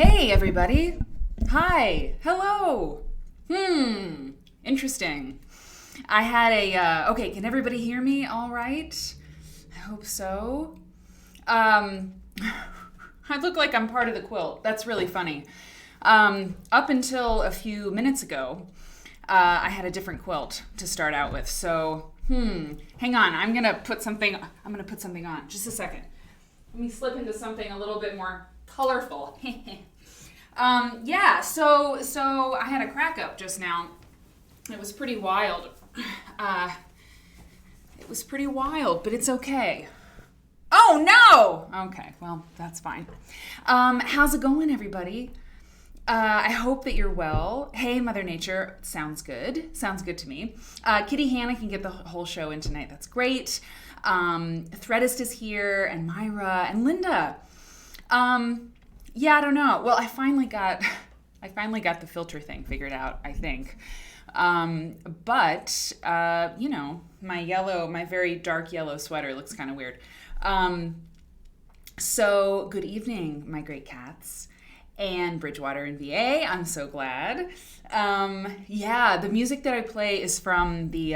Hey, everybody. Hi. Hello. Interesting. I had okay, can everybody hear me all right? I hope so. I look like I'm part of the quilt. That's really funny. Up until a few minutes ago, I had a different quilt to start out with. So, hang on. I'm going to put something on. Just a second. Let me slip into something a little bit more colorful. So I had a crack up just now. It was pretty wild. But it's okay. Oh, no! Okay, well, that's fine. How's it going, everybody? I hope that you're well. Hey, Mother Nature. Sounds good. Sounds good to me. Kitty Hannah can get the whole show in tonight. That's great. Threadist is here, and Myra, and Linda. I don't know. Well, I finally got the filter thing figured out, I think. But my very dark yellow sweater looks kind of weird. So good evening, my great cats. And Bridgewater and VA, I'm so glad. The music that I play is from the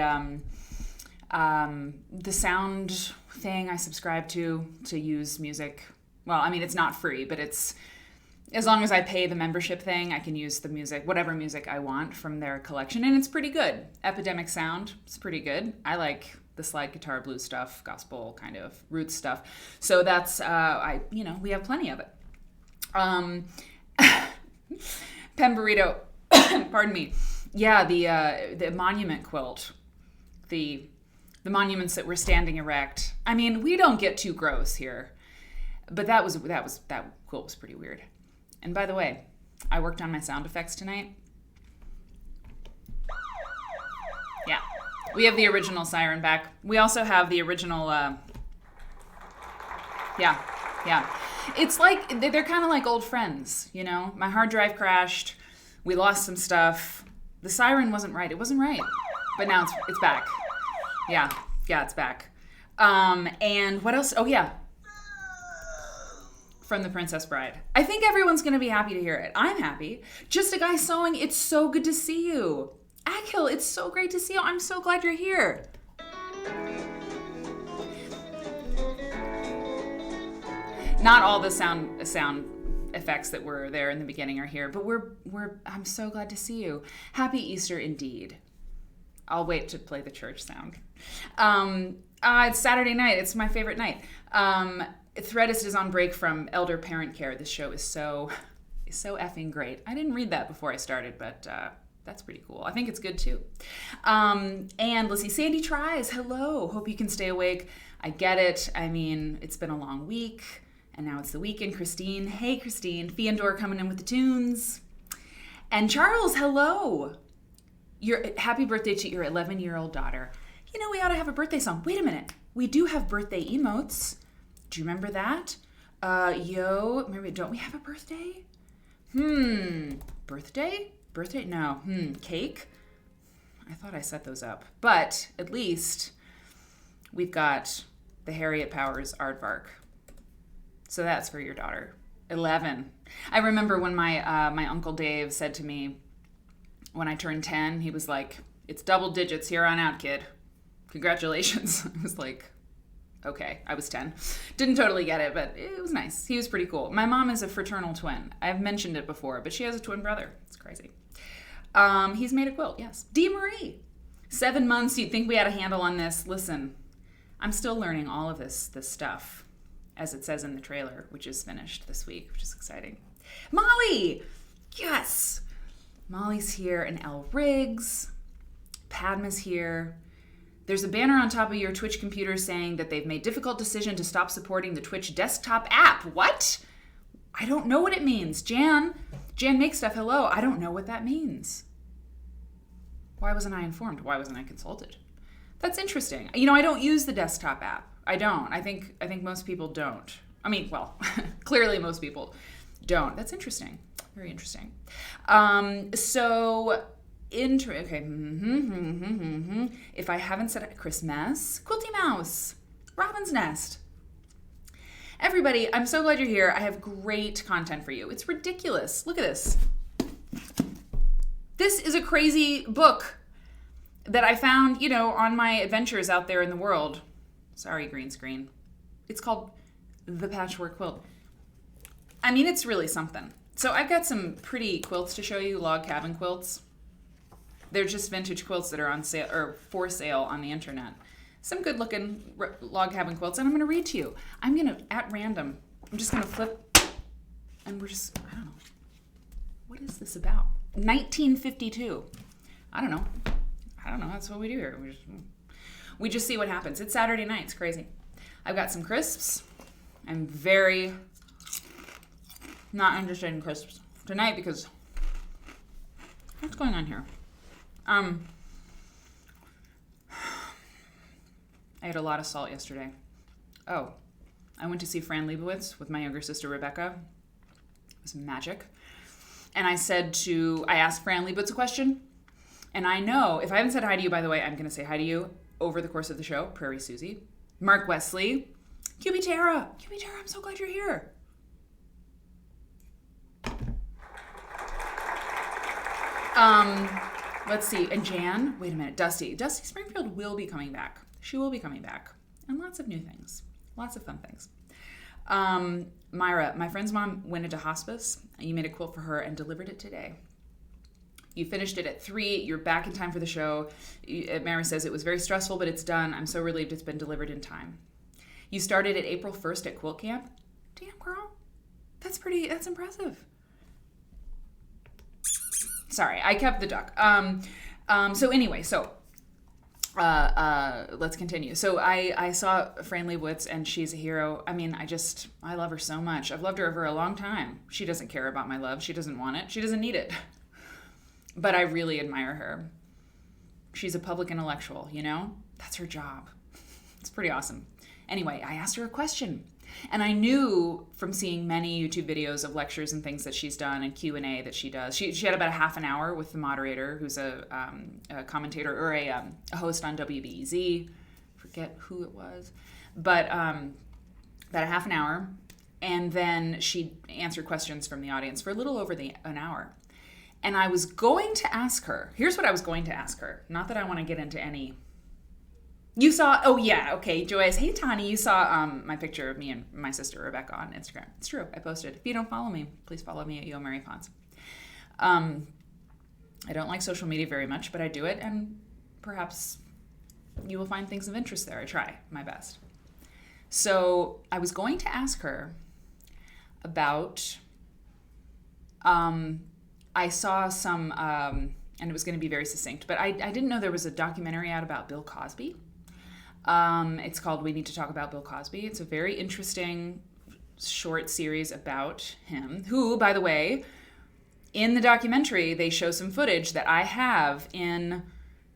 sound thing I subscribe to use music. Well, I mean, it's not free, but it's, as long as I pay the membership thing, I can use the music, whatever music I want from their collection, and it's pretty good. Epidemic Sound, it's pretty good. I like the slide guitar, blues stuff, gospel kind of roots stuff. So that's, we have plenty of it. Pemberito, pardon me. Yeah, the Monument Quilt, the monuments that were standing erect. I mean, we don't get too gross here, but that quilt was pretty weird. And by the way, I worked on my sound effects tonight. Yeah, we have the original siren back. We also have the original, It's like, they're kind of like old friends, you know? My hard drive crashed. We lost some stuff. The siren wasn't right. It wasn't right. But now it's back. Yeah, it's back. And what else? Oh, yeah. From The Princess Bride. I think everyone's going to be happy to hear it. I'm happy. Just a guy sewing. It's so good to see you. Akhil, it's so great to see you. I'm so glad you're here. Not all the sound effects that were there in the beginning are here, but I'm so glad to see you. Happy Easter indeed. I'll wait to play the church sound. It's Saturday night. It's my favorite night. Threadist is on break from elder parent care. This show is so effing great. I didn't read that before I started, but that's pretty cool. I think it's good too. And let's see, Sandy tries. Hello. Hope you can stay awake. I get it. I mean, it's been a long week. And now it's the weekend. Christine. Hey, Christine. Fiandor coming in with the tunes. And Charles, hello. Happy birthday to your 11-year-old daughter. You know, we ought to have a birthday song. Wait a minute. We do have birthday emotes. Do you remember that? Remember, don't we have a birthday? Birthday? Birthday? No. Cake? I thought I set those up. But at least we've got the Harriet Powers Aardvark. So that's for your daughter. 11. I remember when my Uncle Dave said to me when I turned 10, he was like, it's double digits here on out, kid. Congratulations. I was like, okay. I was 10. Didn't totally get it, but it was nice. He was pretty cool. My mom is a fraternal twin. I've mentioned it before, but she has a twin brother. It's crazy. He's made a quilt, yes. Dee Marie. 7 months. You'd think we had a handle on this. Listen, I'm still learning all of this stuff, as it says in the trailer, which is finished this week, which is exciting. Molly! Yes! Molly's here, and Elle Riggs. Padma's here. There's a banner on top of your Twitch computer saying that they've made difficult decision to stop supporting the Twitch desktop app. What? I don't know what it means. Jan Make Stuff, hello. I don't know what that means. Why wasn't I informed? Why wasn't I consulted? That's interesting. You know, I don't use the desktop app. I don't. I think most people don't. I mean, well, clearly most people don't. That's interesting. Very interesting. Okay. If I haven't said it, Christmas, Quilty Mouse, Robin's Nest. Everybody, I'm so glad you're here. I have great content for you. It's ridiculous. Look at this. This is a crazy book that I found, on my adventures out there in the world. Sorry, green screen. It's called The Patchwork Quilt. I mean, it's really something. So I've got some pretty quilts to show you, log cabin quilts. They're just vintage quilts that are on sale or for sale on the internet. Some good looking log cabin quilts, and I'm going to read to you. I'm just going to flip, and I don't know. What is this about? 1952. I don't know. That's what we do here. We just see what happens. It's Saturday night. It's crazy. I've got some crisps. I'm very not interested in crisps tonight because what's going on here? I had a lot of salt yesterday. Oh, I went to see Fran Lebowitz with my younger sister Rebecca. It was magic. And I asked Fran Lebowitz a question. And I know, if I haven't said hi to you, by the way, I'm going to say hi to you over the course of the show. Prairie Susie, Mark Wesley, QB Tara, I'm so glad you're here. Let's see, and Jan, wait a minute, Dusty Springfield will be coming back. She will be coming back. And lots of new things, lots of fun things. Myra, my friend's mom went into hospice. You made a quilt for her and delivered it today. You finished it at 3. You're back in time for the show. Mary says it was very stressful, but it's done. I'm so relieved it's been delivered in time. You started at April 1st at quilt camp. Damn, girl. That's impressive. Sorry, I kept the duck. Let's continue. So I saw Fran Lebowitz, and she's a hero. I mean, I love her so much. I've loved her for a long time. She doesn't care about my love. She doesn't want it. She doesn't need it. But I really admire her. She's a public intellectual, That's her job. It's pretty awesome. Anyway, I asked her a question. And I knew from seeing many YouTube videos of lectures and things that she's done and Q&A that she does. She had about a half an hour with the moderator, who's a commentator or a host on WBEZ. Forget who it was. But about a half an hour. And then she answered questions from the audience for a little over an hour. And I was going to ask her, here's what I was going to ask her. Not that I want to get into any. You saw, oh yeah, okay, Joyce. Hey, Tani, you saw my picture of me and my sister Rebecca on Instagram. It's true, I posted. If you don't follow me, please follow me at Yo Mary Fons. I don't like social media very much, but I do it, and perhaps you will find things of interest there. I try my best. So I was going to ask her about, I saw some, and it was going to be very succinct, but I didn't know there was a documentary out about Bill Cosby. It's called We Need to Talk About Bill Cosby. It's a very interesting short series about him, who, by the way, in the documentary, they show some footage that I have in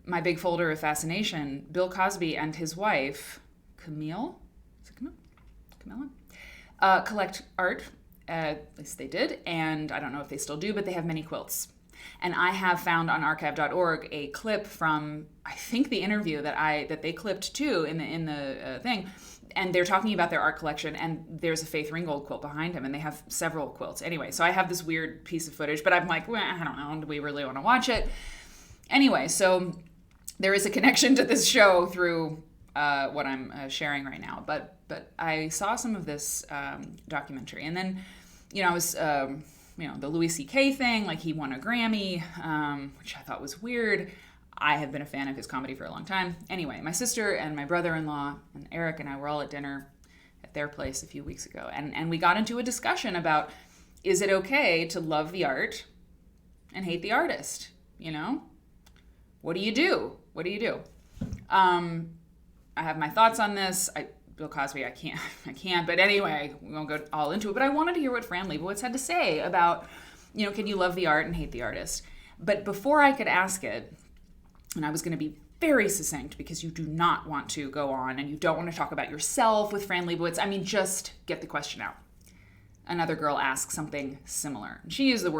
my big folder of fascination. Bill Cosby and his wife, Camille? Is it Camille? Camilla? Collect art. At least they did, and I don't know if they still do, but they have many quilts. And I have found on archive.org a clip from, I think, the interview that they clipped too in the thing, and they're talking about their art collection, and there's a Faith Ringgold quilt behind him, and they have several quilts. Anyway, so I have this weird piece of footage, but I'm like, well, I don't know, do we really want to watch it? Anyway, so there is a connection to this show through what I'm sharing right now, but I saw some of this documentary, and then, I was, the Louis C.K. thing, like he won a Grammy, which I thought was weird. I have been a fan of his comedy for a long time. Anyway, my sister and my brother-in-law and Eric and I were all at dinner at their place a few weeks ago, and we got into a discussion about, is it okay to love the art and hate the artist? What do you do? I have my thoughts on this. Bill Cosby, I can't. But anyway, we won't go all into it. But I wanted to hear what Fran Lebowitz had to say about, can you love the art and hate the artist? But before I could ask it, and I was going to be very succinct because you do not want to go on and you don't want to talk about yourself with Fran Lebowitz. I mean, just get the question out. Another girl asked something similar. She used the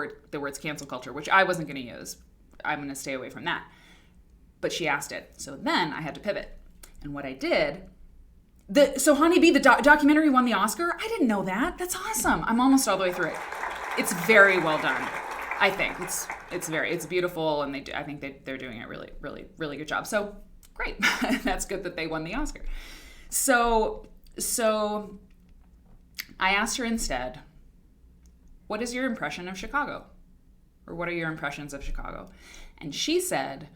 words cancel culture, which I wasn't going to use. I'm going to stay away from that. But she asked it. So then I had to pivot. And what I did So Honeybee, the documentary won the Oscar? I didn't know that. That's awesome. I'm almost all the way through it. It's very well done. I think it's beautiful, and I think they're doing a really, really, really good job. So great. That's good that they won the Oscar. So I asked her instead, what is your impression of Chicago? Or what are your impressions of Chicago? And she said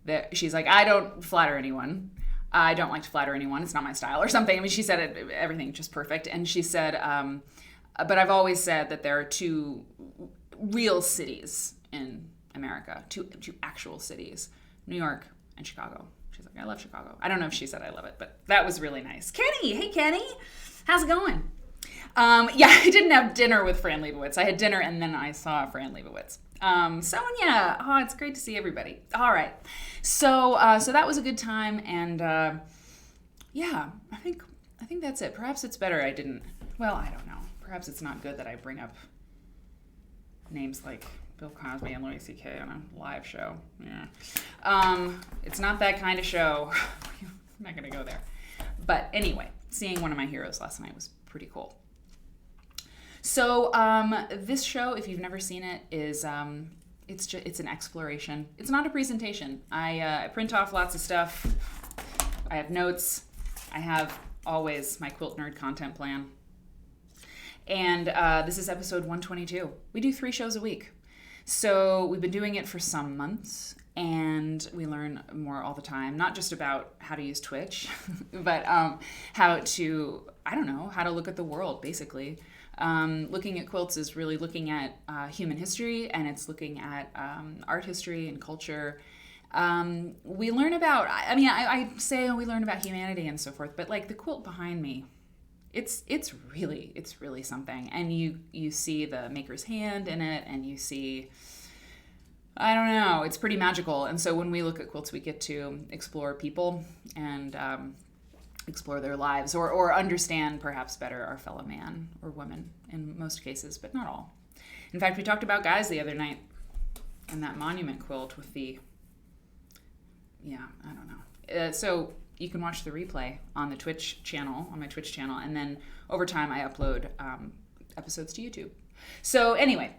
that she's like, I don't flatter anyone. I don't like to flatter anyone. It's not my style or something. I mean, she said everything just perfect. And she said, but I've always said that there are two real cities in America, two actual cities, New York and Chicago. She's like, I love Chicago. I don't know if she said I love it, but that was really nice. Kenny, hey Kenny, how's it going? Yeah, I didn't have dinner with Fran Lebowitz. I had dinner and then I saw Fran Lebowitz. Sonia, oh, it's great to see everybody. All right, so that was a good time, and yeah, I think that's it. Perhaps it's better I didn't. Well, I don't know. Perhaps it's not good that I bring up names like Bill Cosby and Louis C.K. on a live show. Yeah, it's not that kind of show. I'm not gonna go there. But anyway, seeing one of my heroes last night was pretty cool. So this show, if you've never seen it, is it's an exploration. It's not a presentation. I print off lots of stuff. I have notes. I have always my Quilt Nerd content plan. And this is episode 122. We do 3 shows a week. So we've been doing it for some months, and we learn more all the time, not just about how to use Twitch, but how to look at the world, basically. Looking at quilts is really looking at human history, and it's looking at art history and culture. We learn about, I say we learn about humanity and so forth, but like the quilt behind me, it's really something. And you see the maker's hand in it, and you see, I don't know, it's pretty magical. And so when we look at quilts, we get to explore people and explore their lives, or understand perhaps better our fellow man or woman in most cases, but not all. In fact, we talked about guys the other night and that Monument Quilt with the, I don't know. So you can watch the replay on the Twitch channel, on my Twitch channel, and then over time I upload episodes to YouTube. So anyway,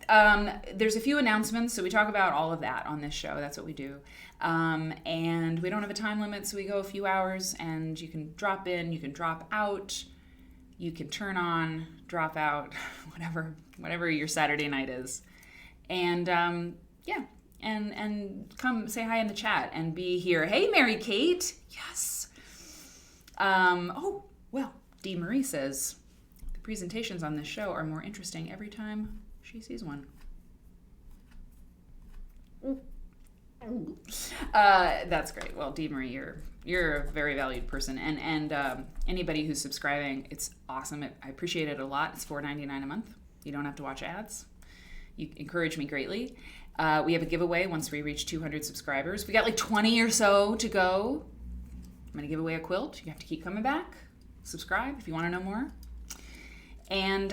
there's a few announcements. So we talk about all of that on this show. That's what we do. And we don't have a time limit, so we go a few hours, and you can drop in, you can drop out, you can turn on, drop out, whatever your Saturday night is. And and come say hi in the chat and be here. Hey, Mary Kate. Yes. Dee Marie says, presentations on this show are more interesting every time she sees one. That's great. Well, Dee Marie, you're a very valued person, and anybody who's subscribing, it's awesome. I appreciate it a lot. It's $4.99 a month. You don't have to watch ads. You encourage me greatly. We have a giveaway once we reach 200 subscribers. We got like 20 or so to go. I'm going to give away a quilt. You have to keep coming back. Subscribe if you want to know more. And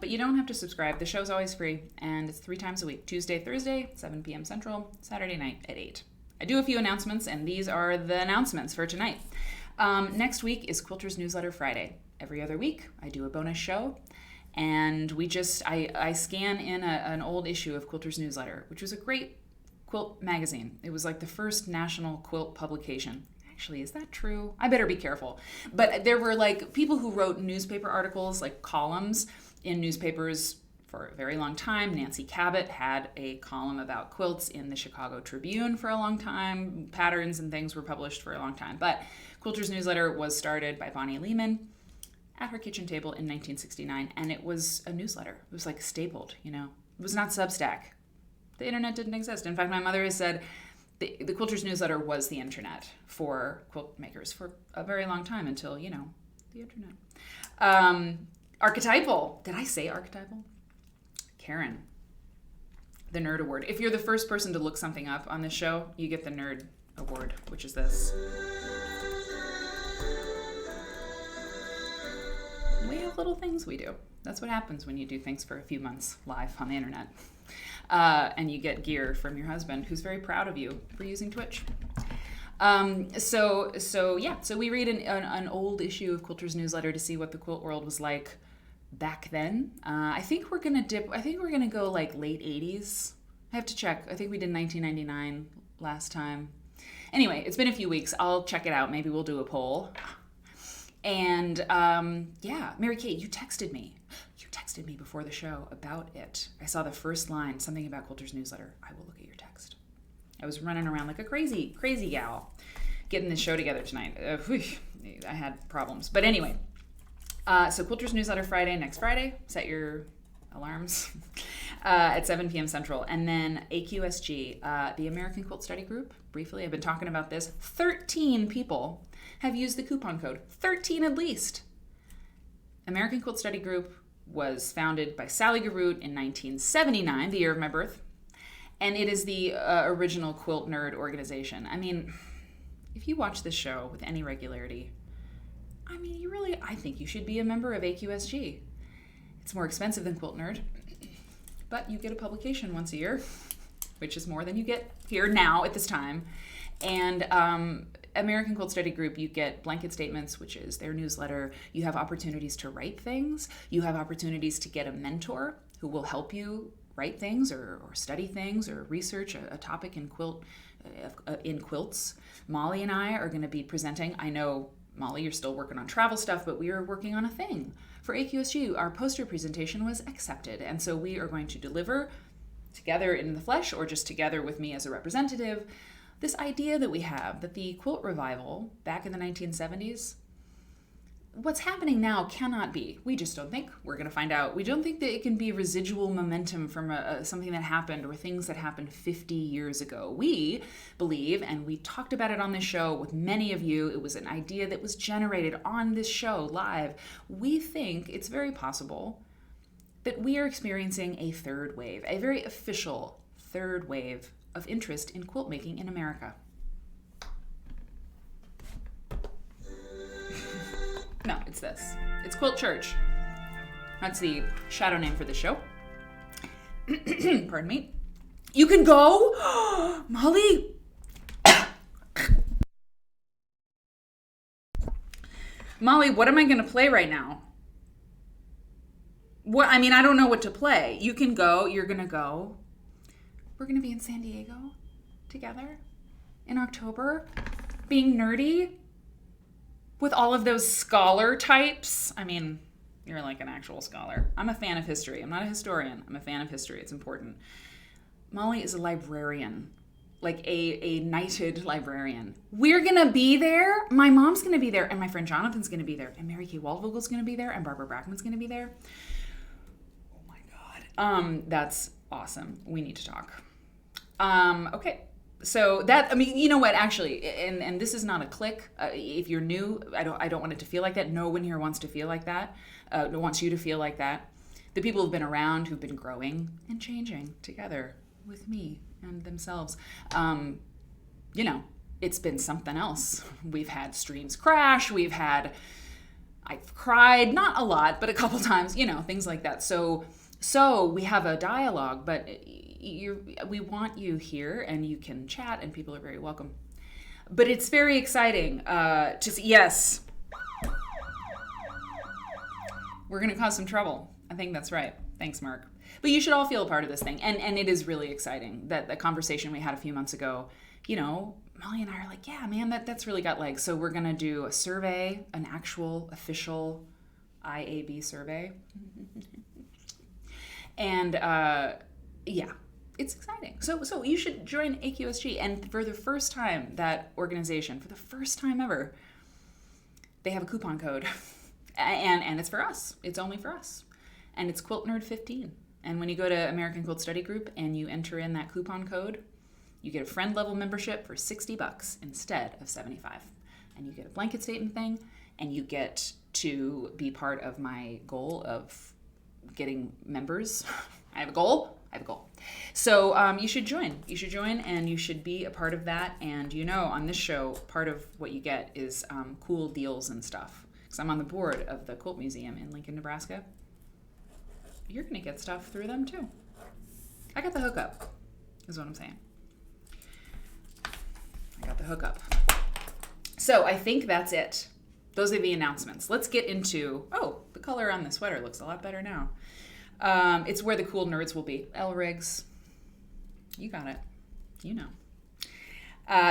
but you don't have to subscribe. The show's always free, and it's 3 times a week: Tuesday, Thursday, 7 p.m. Central, Saturday night at 8. I do a few announcements, and these are the announcements for tonight. Next week is Quilter's Newsletter Friday. Every other week, I do a bonus show, and I scan in an old issue of Quilter's Newsletter, which was a great quilt magazine. It was like the first national quilt publication. Actually, is that true? I better be careful. But there were like people who wrote newspaper articles, like columns in newspapers for a very long time. Nancy Cabot had a column about quilts in the Chicago Tribune for a long time. Patterns and things were published for a long time. But Quilter's Newsletter was started by Bonnie Lehman at her kitchen table in 1969, and it was a newsletter. It was like stapled, It was not Substack. The internet didn't exist. In fact, my mother has said the Quilter's Newsletter was the internet for quilt makers for a very long time until, the internet. Archetypal. Did I say archetypal? Karen. The Nerd Award. If you're the first person to look something up on this show, you get the Nerd Award, which is this. We have little things we do. That's what happens when you do things for a few months live on the internet. And you get gear from your husband, who's very proud of you for using Twitch. So we read an old issue of Quilter's newsletter to see what the quilt world was like back then. I think we're gonna go like late 80s. I have to check. I think we did 1999 last time. Anyway, it's been a few weeks. I'll check it out. Maybe we'll do a poll. And Mary Kate, you texted me. You texted me before the show about it. I saw the first line, something about Quilter's newsletter. I will look at your text. I was running around like a crazy gal getting this show together tonight. I had problems. But anyway, so Quilter's newsletter Friday, next Friday. Set your alarms at 7 p.m. Central. And then AQSG, the American Quilt Study Group. Briefly, I've been talking about this. 13 people have used the coupon code. 13 at least. American Quilt Study Group was founded by Sally Garoot in 1979, the year of my birth. And it is the original Quilt Nerd organization. I mean, if you watch this show with any regularity, I mean, I think you should be a member of AQSG. It's more expensive than Quilt Nerd, but you get a publication once a year, which is more than you get here now at this time. And American Quilt Study Group, you get blanket statements, which is their newsletter. You have opportunities to write things. You have opportunities to get a mentor who will help you write things or study things or research a topic in quilts. Molly and I are going to be presenting. I know, Molly, you're still working on travel stuff, but we are working on a thing. For AQSG, our poster presentation was accepted, and so we are going to deliver together in the flesh or just together with me as a representative this idea that we have that the quilt revival back in the 1970s, what's happening now cannot be. We just don't think. We're going to find out. We don't think that it can be residual momentum from something that happened or things that happened 50 years ago. We believe, and we talked about it on this show with many of you, it was an idea that was generated on this show live. We think it's very possible that we are experiencing a third wave, a very official third wave of interest in quilt making in America. No, it's this. It's Quilt Church. That's the shadow name for the show. Pardon me. You can go? Molly? Molly, what am I going to play right now? What? I mean, I don't know what to play. You can go. You're going to go. We're going to be in San Diego together in October, being nerdy with all of those scholar types. I mean, you're like an actual scholar. I'm a fan of history. I'm not a historian. I'm a fan of history. It's important. Molly is a librarian, like a knighted librarian. We're going to be there. My mom's going to be there, and my friend Jonathan's going to be there, and Mary Kay Waldvogel's going to be there, and Barbara Brackman's going to be there. Oh my God. That's awesome. We need to talk. Okay. So that, I mean, you know what, actually, and this is not a click. If you're new, I don't want it to feel like that. No one here wants to feel like that. Wants you to feel like that. The people who've been around, who've been growing and changing together with me and themselves. It's been something else. We've had streams crash. I've cried, not a lot, but a couple times, things like that. So we have a dialogue, but we want you here, and you can chat, and people are very welcome. But it's very exciting to see. Yes, we're going to cause some trouble. I think that's right. Thanks, Mark. But you should all feel a part of this thing, and it is really exciting that the conversation we had a few months ago. Molly and I are like, yeah, man, that's really got legs. So we're going to do a survey, an actual official IAB survey. And it's exciting. So you should join AQSG. And for the first time, that organization, for the first time ever, they have a coupon code. and it's for us. It's only for us. And it's Quilt Nerd 15. And when you go to American Quilt Study Group and you enter in that coupon code, you get a friend level membership for $60 instead of $75. And you get a blanket statement thing, and you get to be part of my goal of getting members. I have a goal. So you should join. And you should be a part of that. And on this show, part of what you get is cool deals and stuff. Because I'm on the board of the Quilt Museum in Lincoln, Nebraska. You're going to get stuff through them too. I got the hookup, is what I'm saying. I got the hookup. So I think that's it. Those are the announcements. Let's get into, the color on the sweater looks a lot better now. It's where the cool nerds will be. L-Rigs. You got it. You know.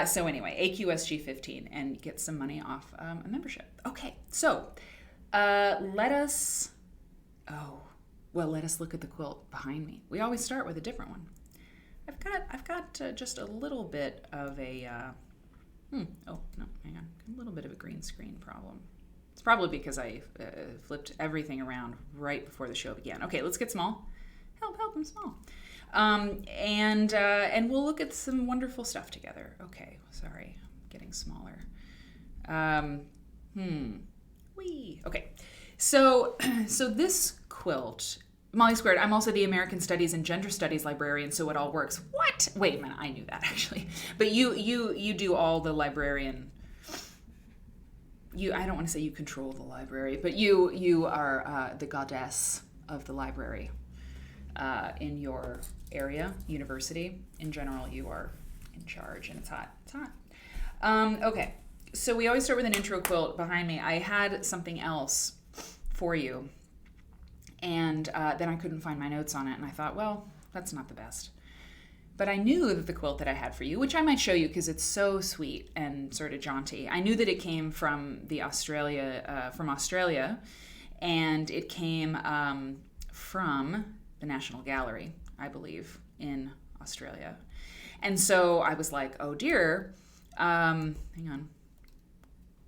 So anyway, AQSG 15 and get some money off a membership. Okay, so let us look at the quilt behind me. We always start with a different one. I've got just a little bit of a, hang on, a little bit of a green screen problem. It's probably because I flipped everything around right before the show began. Okay, let's get small. Help, I'm small. And we'll look at some wonderful stuff together. Okay, sorry, I'm getting smaller. Okay, so this quilt, Molly Squared, I'm also the American Studies and Gender Studies librarian, so it all works. What? Wait a minute, I knew that actually. But you do all the librarian. I don't want to say you control the library, but you are the goddess of the library in your area, university. In general, you are in charge, and it's hot. It's hot. Okay, so we always start with an intro quilt behind me. I had something else for you, and then I couldn't find my notes on it, and I thought, well, that's not the best. But I knew that the quilt that I had for you, which I might show you because it's so sweet and sort of jaunty, I knew that it came from Australia, and it came from the National Gallery, I believe, in Australia. And so I was like, oh dear, hang on.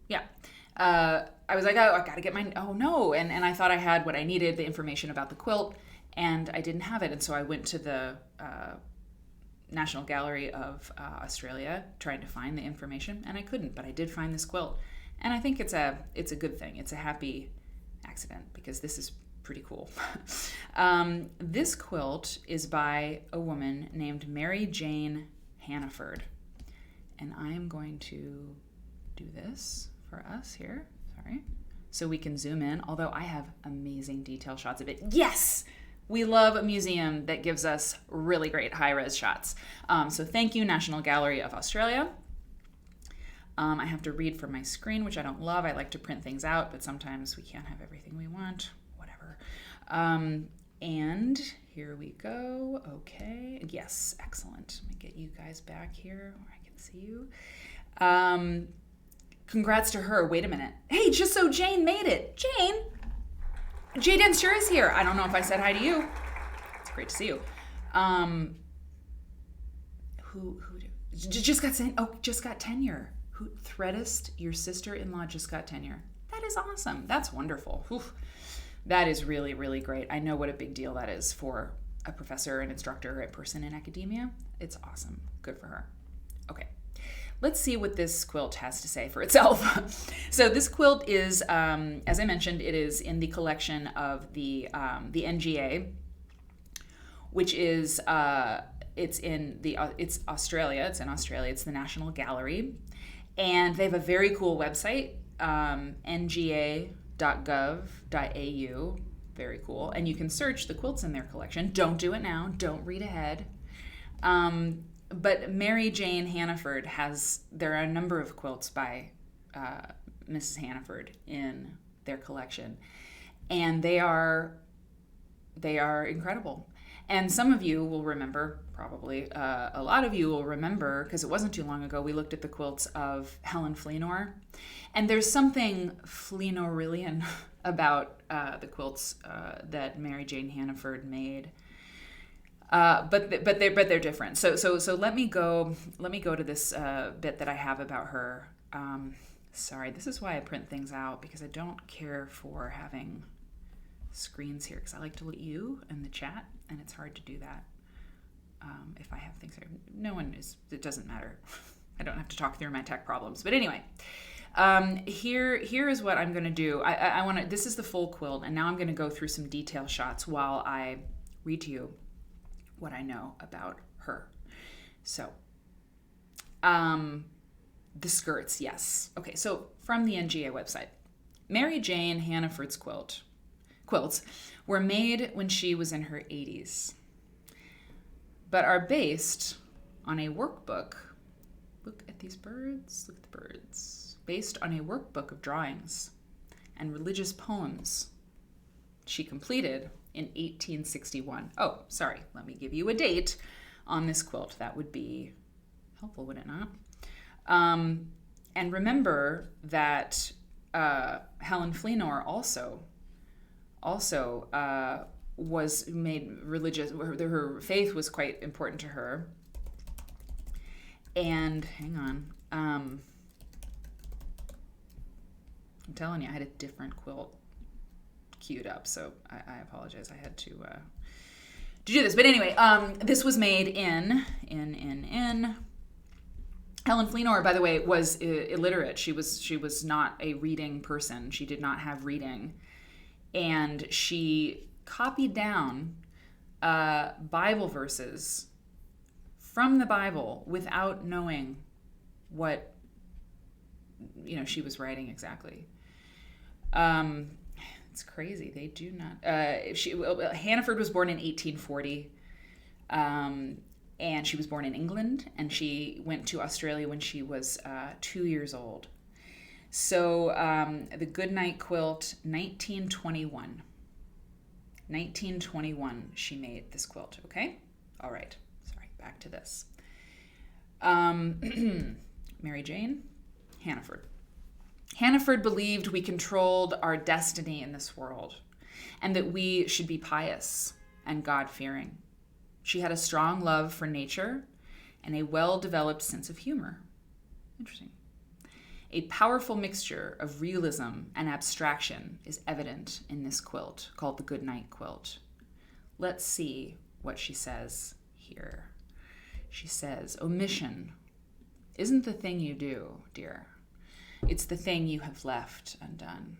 Yeah. I was like, oh, I gotta get my, oh no. And I thought I had what I needed, the information about the quilt, and I didn't have it. And so I went to the National Gallery of Australia trying to find the information, and I couldn't, but I did find this quilt. And I think it's a good thing. It's a happy accident because this is pretty cool. This quilt is by a woman named Mary Jane Hannaford. And I'm going to do this for us here. Sorry. So we can zoom in, although I have amazing detail shots of it. Yes! We love a museum that gives us really great high-res shots. So thank you, National Gallery of Australia. I have to read from my screen, which I don't love. I like to print things out, but sometimes we can't have everything we want. Whatever. And here we go. Okay. Yes, excellent. Let me get you guys back here where I can see you. Congrats to her. Wait a minute. Hey, just so Jane made it. Jane! Jaden sure is here. I don't know if I said hi to you. It's great to see you. Who just got tenure. Who Threadist, your sister-in-law just got tenure. That is awesome. That's wonderful. Whew. That is really, really great. I know what a big deal that is for a professor, an instructor, a person in academia. It's awesome. Good for her. Okay. Let's see what this quilt has to say for itself. So this quilt is, as I mentioned, it is in the collection of the NGA, which is it's Australia. It's in Australia. It's the National Gallery, and they have a very cool website, nga.gov.au. Very cool, and you can search the quilts in their collection. Don't do it now. Don't read ahead. But Mary Jane Hannaford there are a number of quilts by Mrs. Hannaford in their collection, and they are incredible. And some of you will remember, probably a lot of you will remember, because it wasn't too long ago, we looked at the quilts of Helen Fleenor, and there's something Fleenorian about the quilts that Mary Jane Hannaford made. But they're different. So let me go to this bit that I have about her. Sorry, this is why I print things out, because I don't care for having screens here, because I like to look at you and the chat, and it's hard to do that if I have things here. It doesn't matter. I don't have to talk through my tech problems. But anyway, here is what I'm going to do. This is the full quilt, and now I'm going to go through some detail shots while I read to you what I know about her. So, the skirts, yes. Okay, so from the NGA website, Mary Jane Hannaford's quilts were made when she was in her 80s, but are based on a workbook. Look at these birds. Look at the birds. based on a workbook of drawings and religious poems she completed in 1861. Oh, sorry, let me give you a date on this quilt. That would be helpful, would it not? And remember that Helen Fleenor also was made religious. Her faith was quite important to her. And hang on, I'm telling you, I had a different quilt queued up, so I apologize. I had to do this, but anyway, this was made in. Helen Fleenor, by the way, was illiterate. She was not a reading person. She did not have reading, and she copied down Bible verses from the Bible without knowing what she was writing exactly. It's crazy. They do not. Hannaford was born in 1840, and she was born in England, and she went to Australia when she was 2 years old. So the Goodnight Quilt, 1921. 1921, she made this quilt. Okay, all right. Sorry, back to this. Mary Jane Hannaford. Hannaford believed we controlled our destiny in this world and that we should be pious and God-fearing. She had a strong love for nature and a well-developed sense of humor. Interesting. A powerful mixture of realism and abstraction is evident in this quilt called the Goodnight Quilt. Let's see what she says here. She says, "Omission isn't the thing you do, dear. It's the thing you have left undone,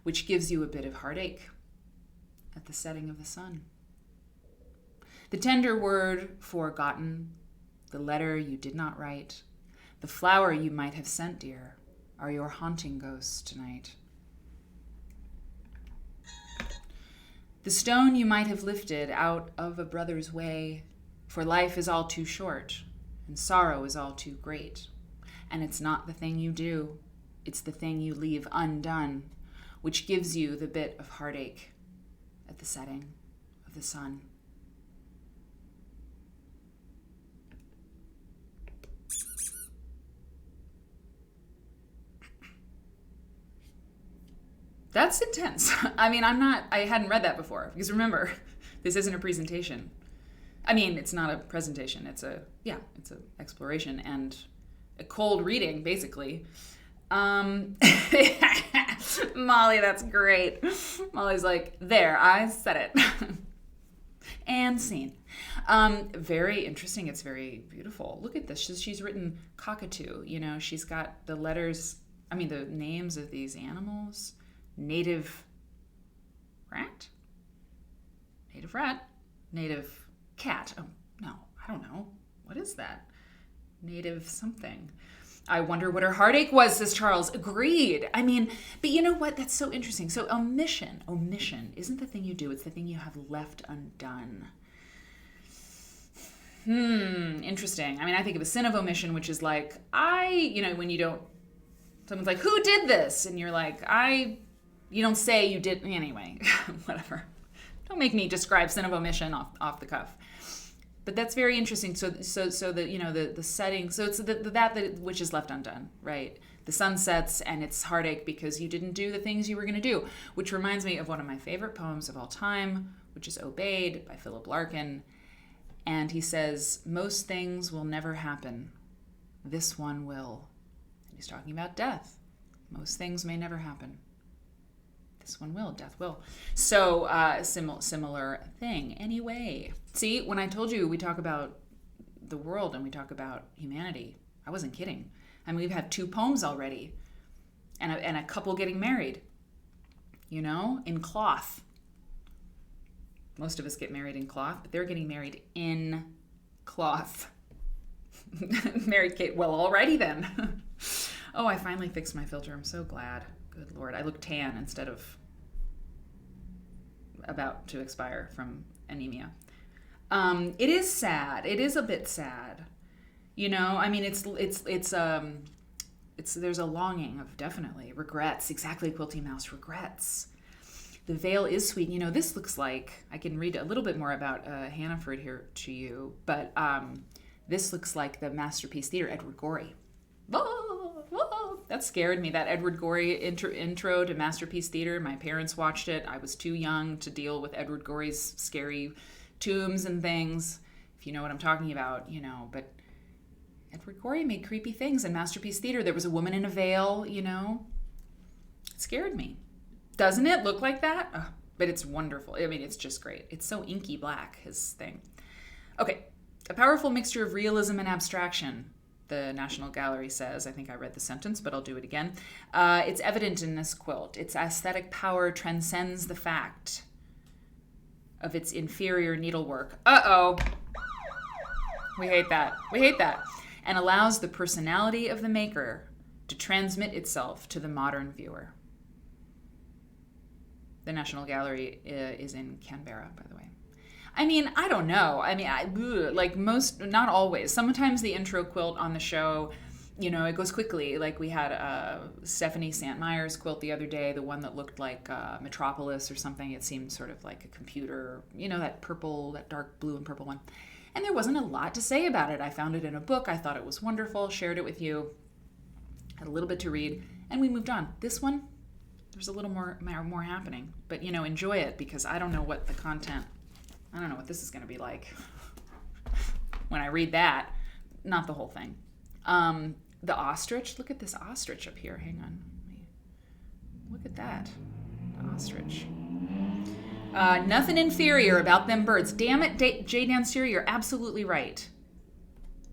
which gives you a bit of heartache at the setting of the sun. The tender word forgotten, the letter you did not write, the flower you might have sent, dear, are your haunting ghosts tonight. The stone you might have lifted out of a brother's way, for life is all too short, and sorrow is all too great. And it's not the thing you do, it's the thing you leave undone, which gives you the bit of heartache at the setting of the sun." That's intense. I mean, I hadn't read that before, because remember, this isn't a presentation. I mean, it's not a presentation, it's an exploration and a cold reading, basically. Molly, that's great. Molly's like, there, I said it. And scene. Very interesting. It's very beautiful. Look at this. She's written cockatoo. She's got the letters, the names of these animals. Native rat? Native rat? Native cat. Oh, no, I don't know. What is that? Native something. I wonder what her heartache was, says Charles. Agreed. But you know what? That's so interesting. So omission isn't the thing you do, it's the thing you have left undone. Interesting. I think of a sin of omission, which is like, when you don't, someone's like, who did this? And you're like, you don't say you did, anyway, whatever. Don't make me describe sin of omission off the cuff. But that's very interesting. So the setting. So it's that which is left undone, right? The sun sets and it's heartache because you didn't do the things you were going to do. Which reminds me of one of my favorite poems of all time, which is "Obeyed" by Philip Larkin, and he says, "Most things will never happen. This one will." And he's talking about death. Most things may never happen. This one will. Death will. So similar thing. Anyway, see, when I told you we talk about the world and we talk about humanity, I wasn't kidding. We've had 2 poems already, and a couple getting married. In cloth. Most of us get married in cloth, but they're getting married in cloth. Married Kate. Well, alrighty then. Oh, I finally fixed my filter. I'm so glad. Good Lord. I look tan instead of about to expire from anemia. It is sad. It is a bit sad. It's there's a longing of definitely regrets. Exactly, Quilty Mouse, regrets. The veil is sweet. You know, this looks like, I can read a little bit more about Hannaford here to you, but this looks like the Masterpiece Theater, Edward Gorey. That scared me, that Edward Gorey intro to Masterpiece Theater. My parents watched it. I was too young to deal with Edward Gorey's scary tombs and things, if you know what I'm talking about, you know, but Edward Gorey made creepy things in Masterpiece Theater. There was a woman in a veil, you know. It scared me. Doesn't it look like that? Oh, but it's wonderful. I mean, it's just great. It's so inky black, his thing. Okay. A powerful mixture of realism and abstraction, the National Gallery says. I think I read the sentence, but I'll do it again. It's evident in this quilt. Its aesthetic power transcends the fact of its inferior needlework. Uh-oh. We hate that. We hate that. And allows the personality of the maker to transmit itself to the modern viewer. The National Gallery is in Canberra, by the way. I mean, I don't know. I mean, like most, not always. Sometimes the intro quilt on the show, you know, it goes quickly. Like we had Stephanie St. Meyer's quilt the other day, the one that looked like Metropolis or something. It seemed sort of like a computer, you know, that purple, that dark blue and purple one. And there wasn't a lot to say about it. I found it in a book. I thought it was wonderful, shared it with you, had a little bit to read, and we moved on. This one, there's a little more happening. But, you know, enjoy it, because I don't know what the content, I don't know what this is going to be like when I read that. Not the whole thing. The ostrich, look at this ostrich up here. Hang on. Look at that. The ostrich. Nothing inferior about them birds. Damn it, J. Dan Steer, you're absolutely right.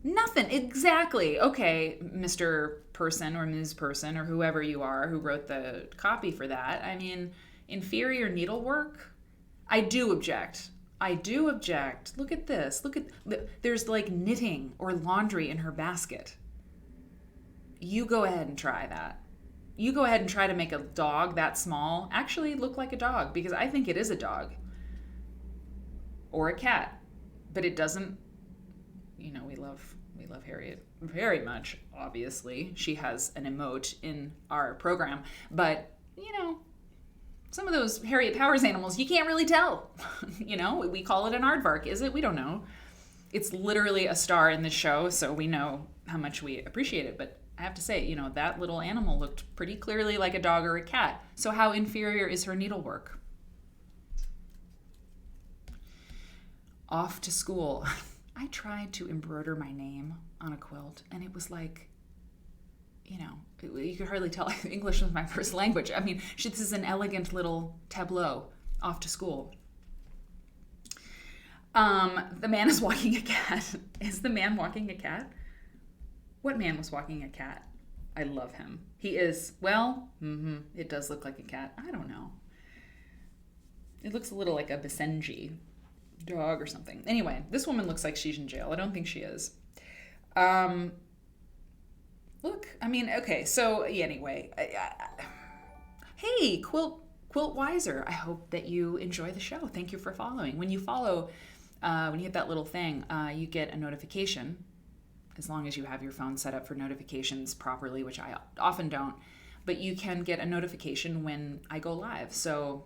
Nothing, exactly. Okay, Mr. Person or Ms. Person or whoever you are who wrote the copy for that. I mean, inferior needlework? I do object. I do object. Look at this. Look at, there's like knitting or laundry in her basket. You go ahead and try that. You go ahead and try to make a dog that small actually look like a dog, because I think it is a dog. Or a cat. But it doesn't, you know, we love Harriet very much, obviously. She has an emote in our program. But, you know, some of those Harriet Powers animals, you can't really tell. You know, we call it an aardvark, is it? We don't know. It's literally a star in the show, so we know how much we appreciate it. But I have to say, you know, that little animal looked pretty clearly like a dog or a cat. So how inferior is her needlework? Off to school. I tried to embroider my name on a quilt, and it was like, you know, you could hardly tell English was my first language. I mean, this is an elegant little tableau. Off to school. The man is walking a cat. Is the man walking a cat? What man was walking a cat? I love him. He is, well, it does look like a cat. I don't know. It looks a little like a Basenji dog or something. Anyway, this woman looks like she's in jail. I don't think she is. Look, I mean, okay, so anyway. Hey, Quilt Wiser. I hope that you enjoy the show. Thank you for following. When you follow, when you hit that little thing, you get a notification, as long as you have your phone set up for notifications properly, which I often don't, but you can get a notification when I go live. So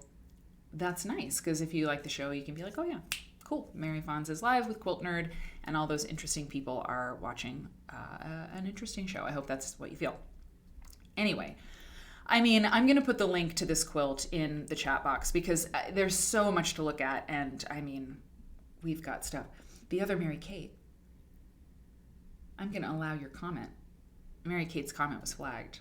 that's nice, because if you like the show, you can be like, oh yeah, cool. Mary Fons is live with Quilt Nerd, and all those interesting people are watching an interesting show. I hope that's what you feel. Anyway, I mean, I'm going to put the link to this quilt in the chat box, because there's so much to look at, and I mean, we've got stuff. The other Mary Kate. I'm going to allow your comment. Mary Kate's comment was flagged.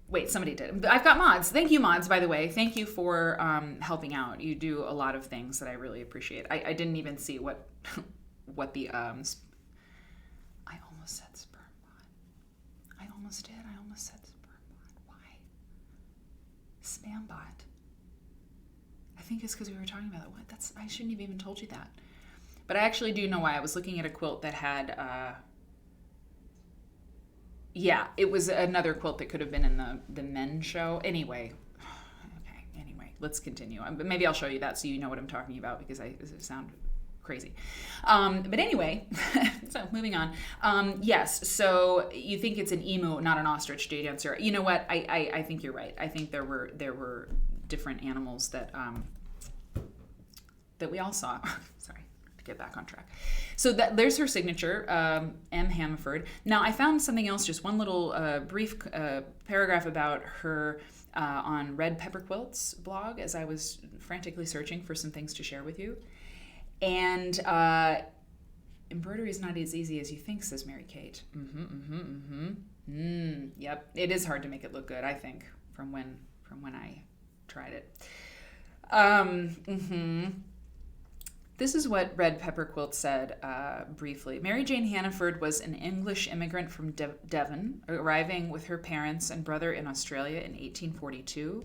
Wait, somebody did. I've got mods. Thank you, mods, by the way. Thank you for helping out. You do a lot of things that I really appreciate. I didn't even see what the I almost said sperm bot. I almost did. I almost said sperm bot. Why? Spam bot. I think it's because we were talking about it. What? I shouldn't have even told you that. But I actually do know why. I was looking at a quilt that had, yeah, it was another quilt that could have been in the men's show. Anyway, okay, anyway, let's continue. Maybe I'll show you that so you know what I'm talking about, because I sound crazy. But anyway, so moving on. Yes, so you think it's an emu, not an ostrich day dancer. You know what? I think you're right. I think there were different animals that we all saw. Sorry, to get back on track. So there's her signature, M. Hannaford. Now I found something else, just one little brief paragraph about her on Red Pepper Quilt's blog as I was frantically searching for some things to share with you. And embroidery is not as easy as you think, says Mary Kate. Yep, it is hard to make it look good, I think, from when I tried it. This is what Red Pepper Quilt said briefly. Mary Jane Hannaford was an English immigrant from Devon, arriving with her parents and brother in Australia in 1842.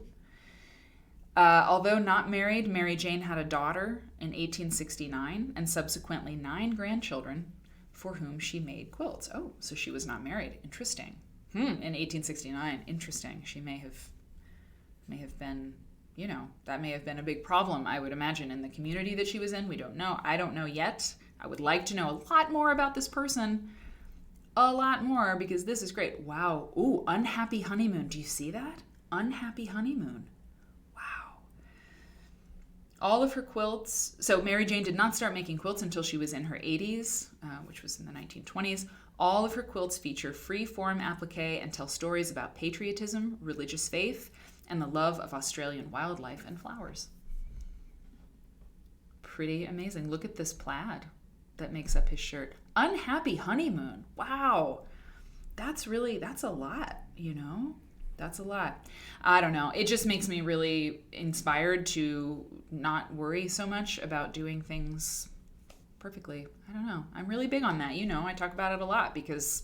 Although not married, Mary Jane had a daughter in 1869 and subsequently 9 grandchildren for whom she made quilts. Oh, so she was not married. Interesting. In 1869. Interesting. She may have been, that may have been a big problem, I would imagine, in the community that she was in. We don't know. I don't know yet. I would like to know a lot more about this person. A lot more, because this is great. Wow. Ooh, unhappy honeymoon. Do you see that? Unhappy honeymoon. All of her quilts, so Mary Jane did not start making quilts until she was in her 80s, which was in the 1920s. All of her quilts feature free-form applique and tell stories about patriotism, religious faith, and the love of Australian wildlife and flowers. Pretty amazing. Look at this plaid that makes up his shirt. Unhappy honeymoon. Wow. That's a lot, That's a lot. I don't know. It just makes me really inspired to not worry so much about doing things perfectly. I don't know. I'm really big on that. I talk about it a lot because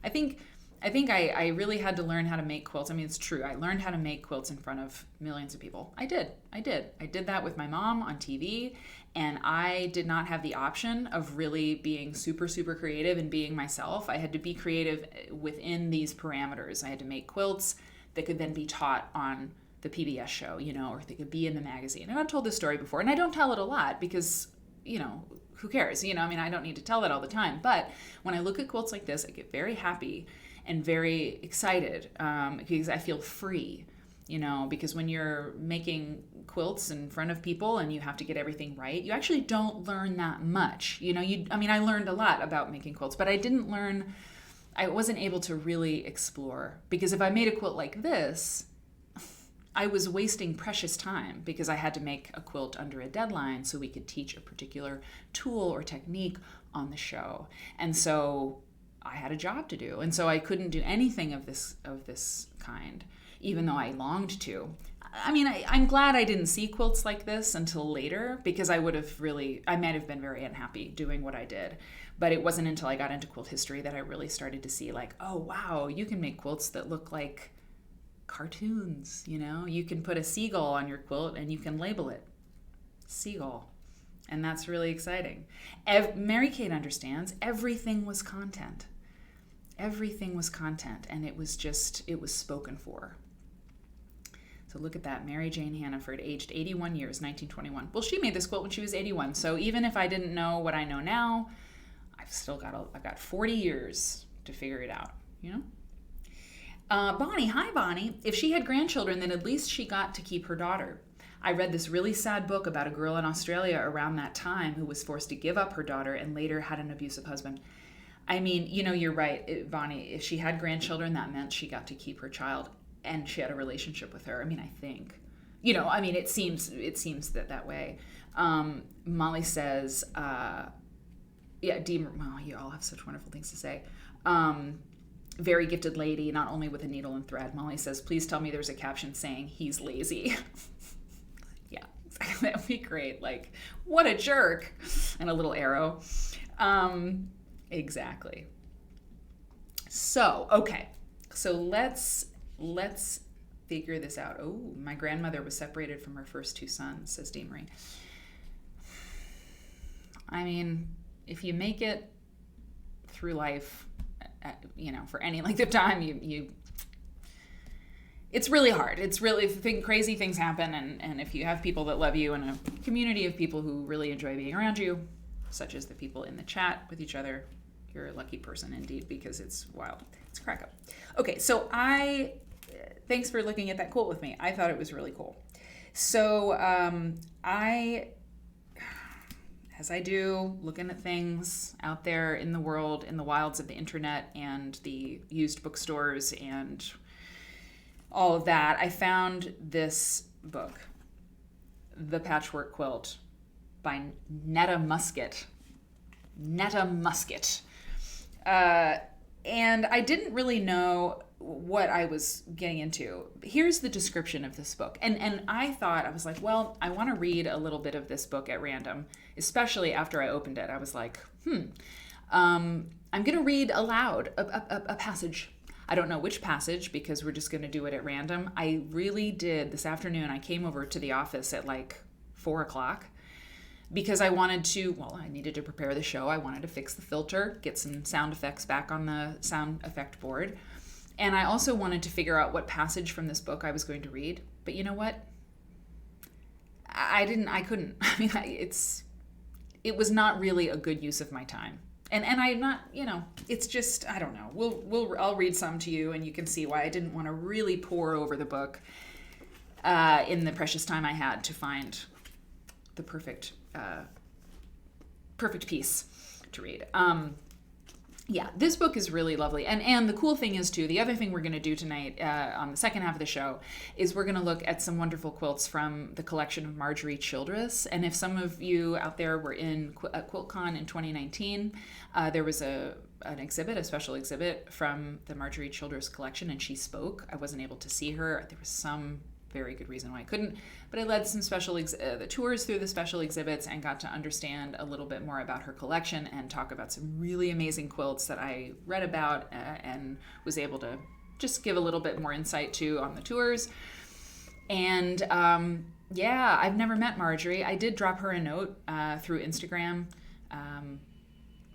I think I really had to learn how to make quilts. I mean, it's true. I learned how to make quilts in front of millions of people. I did that with my mom on TV, and I did not have the option of really being super, super creative and being myself. I had to be creative within these parameters. I had to make quilts that could then be taught on the PBS show, or they could be in the magazine. And I've told this story before, and I don't tell it a lot because, who cares? I don't need to tell that all the time. But when I look at quilts like this, I get very happy and very excited because I feel free, because when you're making quilts in front of people and you have to get everything right, you actually don't learn that much. I learned a lot about making quilts, but I wasn't able to really explore, because if I made a quilt like this, I was wasting precious time because I had to make a quilt under a deadline so we could teach a particular tool or technique on the show. And so I had a job to do. And so I couldn't do anything of this kind, even though I longed to. I'm glad I didn't see quilts like this until later, because I might have been very unhappy doing what I did. But it wasn't until I got into quilt history that I really started to see, like, oh, wow, you can make quilts that look like cartoons, You can put a seagull on your quilt and you can label it seagull. And that's really exciting. Mary Kate understands everything was content. Everything was content, and it was spoken for. So look at that, Mary Jane Hannaford, aged 81 years, 1921. Well, she made this quilt when she was 81, so even if I didn't know what I know now, I've got 40 years to figure it out, Bonnie, hi Bonnie. If she had grandchildren, then at least she got to keep her daughter. I read this really sad book about a girl in Australia around that time who was forced to give up her daughter and later had an abusive husband. You're right, Bonnie. If she had grandchildren, that meant she got to keep her child, and she had a relationship with her. I think, it seems that way. Molly says, you all have such wonderful things to say. Very gifted lady, not only with a needle and thread. Molly says, please tell me there's a caption saying he's lazy. Yeah, that would be great. Like, what a jerk. And a little arrow. Exactly. So, okay. So let's figure this out. Oh, my grandmother was separated from her first 2 sons, says Dee Marie. If you make it through life, for any length of time, it's really hard. It's really, crazy things happen, and if you have people that love you and a community of people who really enjoy being around you, such as the people in the chat with each other, you're a lucky person indeed, because it's wild. It's a crack up. Okay, so thanks for looking at that quilt with me. I thought it was really cool. So as I do, looking at things out there in the world, in the wilds of the internet and the used bookstores and all of that, I found this book, The Patchwork Quilt by Neta Musket. Neta Musket. And I didn't really know what I was getting into. Here's the description of this book. And I thought, I was like, well, I want to read a little bit of this book at random, especially after I opened it. I was like, I'm going to read aloud a passage. I don't know which passage because we're just going to do it at random. I really did this afternoon. I came over to the office at like 4 o'clock because I needed to prepare the show. I wanted to fix the filter, get some sound effects back on the sound effect board. And I also wanted to figure out what passage from this book I was going to read. But you know what? I couldn't. I mean, it was not really a good use of my time. And I'm not, it's just, I don't know. I'll read some to you and you can see why I didn't want to really pour over the book in the precious time I had to find the perfect piece to read. Yeah, this book is really lovely. And the cool thing is, too, the other thing we're going to do tonight on the second half of the show is we're going to look at some wonderful quilts from the collection of Marjorie Childress. And if some of you out there were in QuiltCon in 2019, there was a special exhibit from the Marjorie Childress collection, and she spoke. I wasn't able to see her. There was some very good reason why I couldn't, but I led some the tours through the special exhibits and got to understand a little bit more about her collection and talk about some really amazing quilts that I read about and was able to just give a little bit more insight to on the tours. And yeah, I've never met Marjorie. I did drop her a note through Instagram.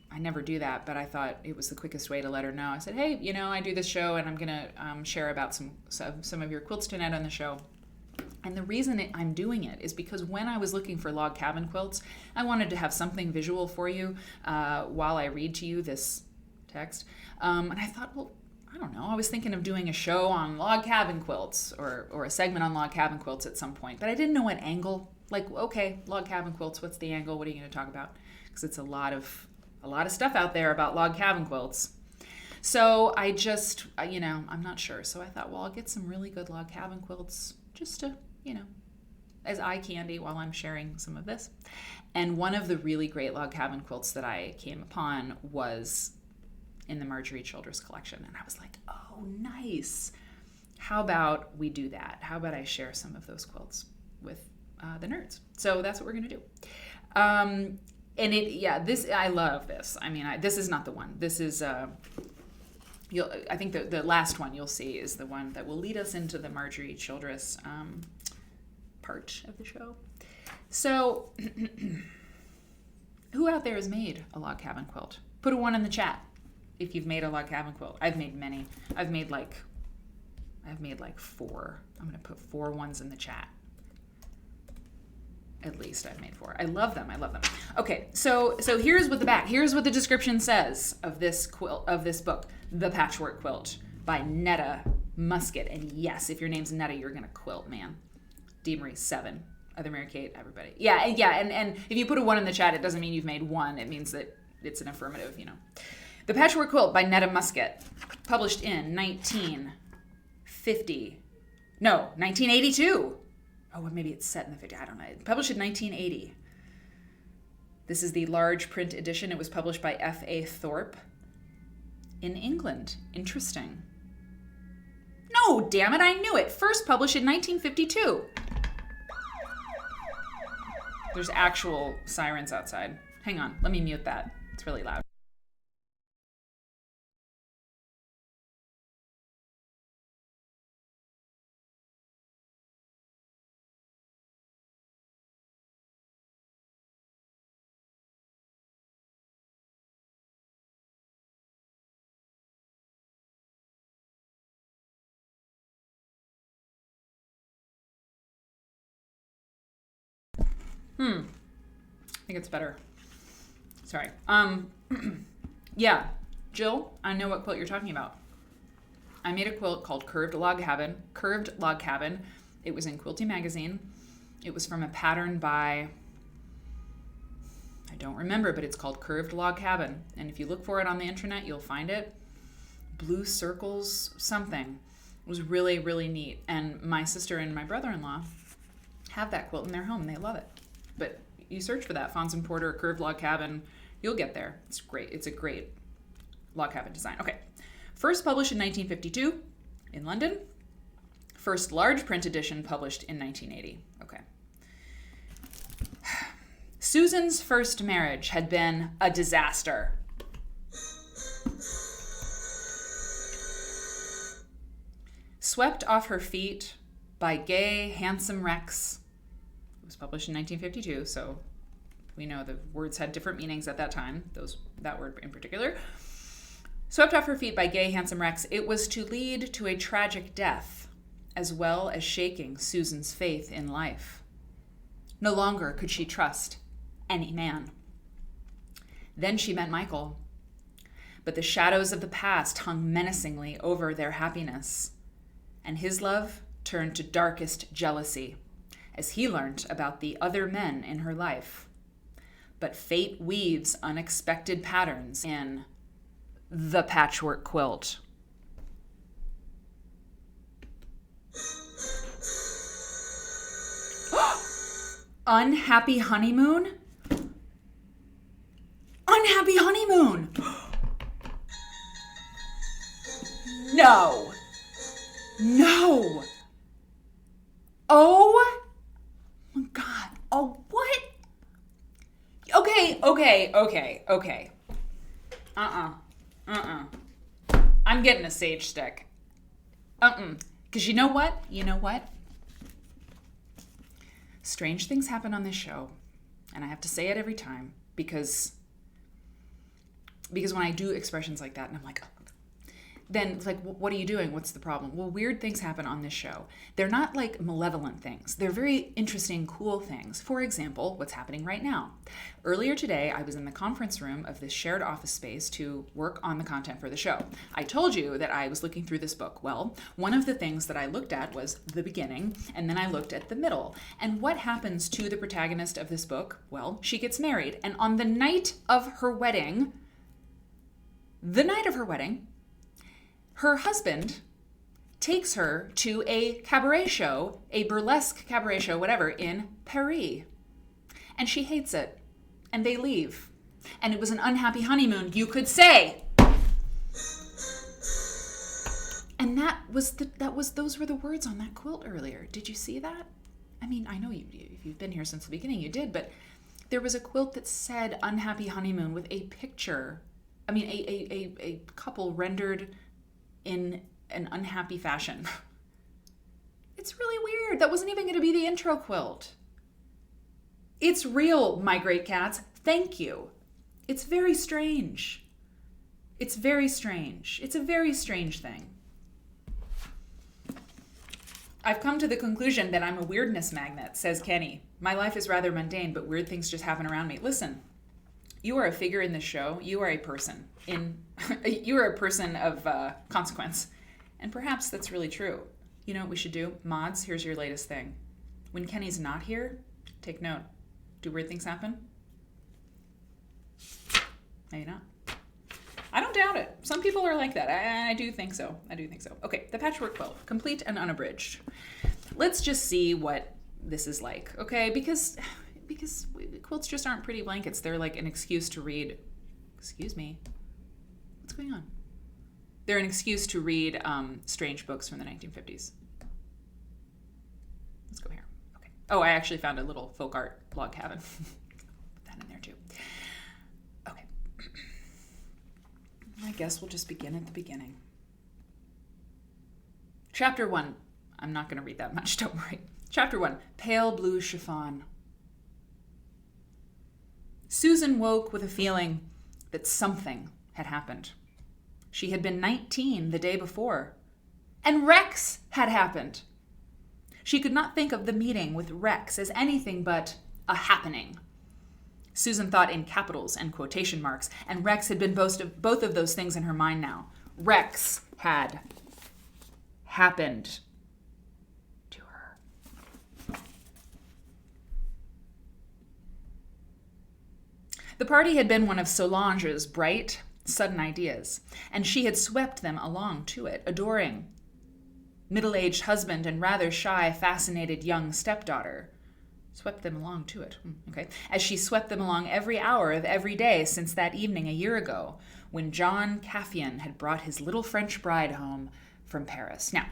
I never do that, but I thought it was the quickest way to let her know. I said, hey, I do this show and I'm going to share about some of your quilts tonight on the show. And the reason I'm doing it is because when I was looking for log cabin quilts, I wanted to have something visual for you while I read to you this text. And I thought, well, I don't know. I was thinking of doing a show on log cabin quilts or a segment on log cabin quilts at some point, but I didn't know what angle. Like, okay, log cabin quilts, what's the angle? What are you going to talk about? Because it's a lot of stuff out there about log cabin quilts. So I just, I'm not sure. So I thought, well, I'll get some really good log cabin quilts just to, as eye candy while I'm sharing some of this. And one of the really great log cabin quilts that I came upon was in the Marjorie Childress collection. And I was like, oh, nice. How about we do that? How about I share some of those quilts with the nerds? So that's what we're going to do. And I love this. I mean, this is not the one. This is, I think the last one you'll see is the one that will lead us into the Marjorie Childress part of the show. So, who out there has made a log cabin quilt? Put a 1 in the chat if you've made a log cabin quilt. I've made many. I've made like 4. I'm going to put 4 ones in the chat. At least I've made 4. I love them. Okay, so here's what the description says of this book, The Patchwork Quilt by Neta Musket. And yes, if your name's Neta, you're gonna quilt, man. D. Marie 7, other Mary Kate, everybody. Yeah, and if you put a 1 in the chat, it doesn't mean you've made 1. It means that it's an affirmative, The Patchwork Quilt by Neta Musket, published in 1982. Oh, maybe it's set in the 50s. I don't know. Published in 1980. This is the large print edition. It was published by F.A. Thorpe in England. Interesting. No, damn it, I knew it. First published in 1952. There's actual sirens outside. Hang on, let me mute that. It's really loud. I think it's better. Sorry. Yeah, Jill, I know what quilt you're talking about. I made a quilt called Curved Log Cabin. It was in Quilty magazine. It was from a pattern by, I don't remember, but it's called Curved Log Cabin. And if you look for it on the internet, you'll find it. Blue circles, something. It was really, really neat. And my sister and my brother-in-law have that quilt in their home. They love it. But you search for that, Fons and Porter, Curved Log Cabin, you'll get there. It's great. It's a great log cabin design. Okay. First published in 1952 in London. First large print edition published in 1980. Okay. Susan's first marriage had been a disaster. Swept off her feet by gay, handsome Rex. It was published in 1952, so we know the words had different meanings at that time, that word in particular. Swept off her feet by gay, handsome Rex, it was to lead to a tragic death, as well as shaking Susan's faith in life. No longer could she trust any man. Then she met Michael, but the shadows of the past hung menacingly over their happiness, and his love turned to darkest jealousy as he learned about the other men in her life. But fate weaves unexpected patterns in the Patchwork Quilt. Unhappy honeymoon? Unhappy honeymoon! No! No! Oh my God. Oh, what? Okay. I'm getting a sage stick. Because you know what? Strange things happen on this show. And I have to say it every time because when I do expressions like that and I'm like, then it's like, what are you doing? What's the problem? Well, weird things happen on this show. They're not like malevolent things. They're very interesting, cool things. For example, what's happening right now. Earlier today, I was in the conference room of this shared office space to work on the content for the show. I told you that I was looking through this book. Well, one of the things that I looked at was the beginning, and then I looked at the middle. And what happens to the protagonist of this book? Well, she gets married. And on the night of her wedding, her husband takes her to a cabaret show, a burlesque cabaret show, whatever, in Paris. And she hates it. And they leave. And it was an unhappy honeymoon, you could say. And those were the words on that quilt earlier. Did you see that? I mean, I know if you've been here since the beginning, you did, but there was a quilt that said unhappy honeymoon with a picture. I mean, a couple rendered in an unhappy fashion. It's really weird. That wasn't even going to be the intro quilt. It's real, my great cats. Thank you. It's very strange. It's a very strange thing. I've come to the conclusion that I'm a weirdness magnet, says Kenny. My life is rather mundane, but weird things just happen around me. Listen, you are a figure in this show. You are a person. You are a person of consequence. And perhaps that's really true. You know what we should do? Mods, here's your latest thing. When Kenny's not here, take note. Do weird things happen? Maybe not. I don't doubt it. Some people are like that. I do think so. Okay, the Patchwork Quilt, complete and unabridged. Let's just see what this is like, okay? Because quilts just aren't pretty blankets. They're like an excuse to read. Excuse me. What's going on? They're an excuse to read strange books from the 1950s. Let's go here. Okay. Oh, I actually found a little folk art log cabin. Put that in there too. Okay. I guess we'll just begin at the beginning. Chapter 1. I'm not going to read that much, don't worry. Chapter 1. Pale blue chiffon. Susan woke with a feeling that something had happened. She had been 19 the day before, and Rex had happened. She could not think of the meeting with Rex as anything but a happening. Susan thought in capitals and quotation marks, and Rex had been both of those things in her mind now. Rex had happened to her. The party had been one of Solange's bright, sudden ideas, and she had swept them along to it, adoring middle-aged husband and rather shy, fascinated young stepdaughter. Swept them along to it. Okay. As she swept them along every hour of every day since that evening a year ago, when John Caffian had brought his little French bride home from Paris. Now,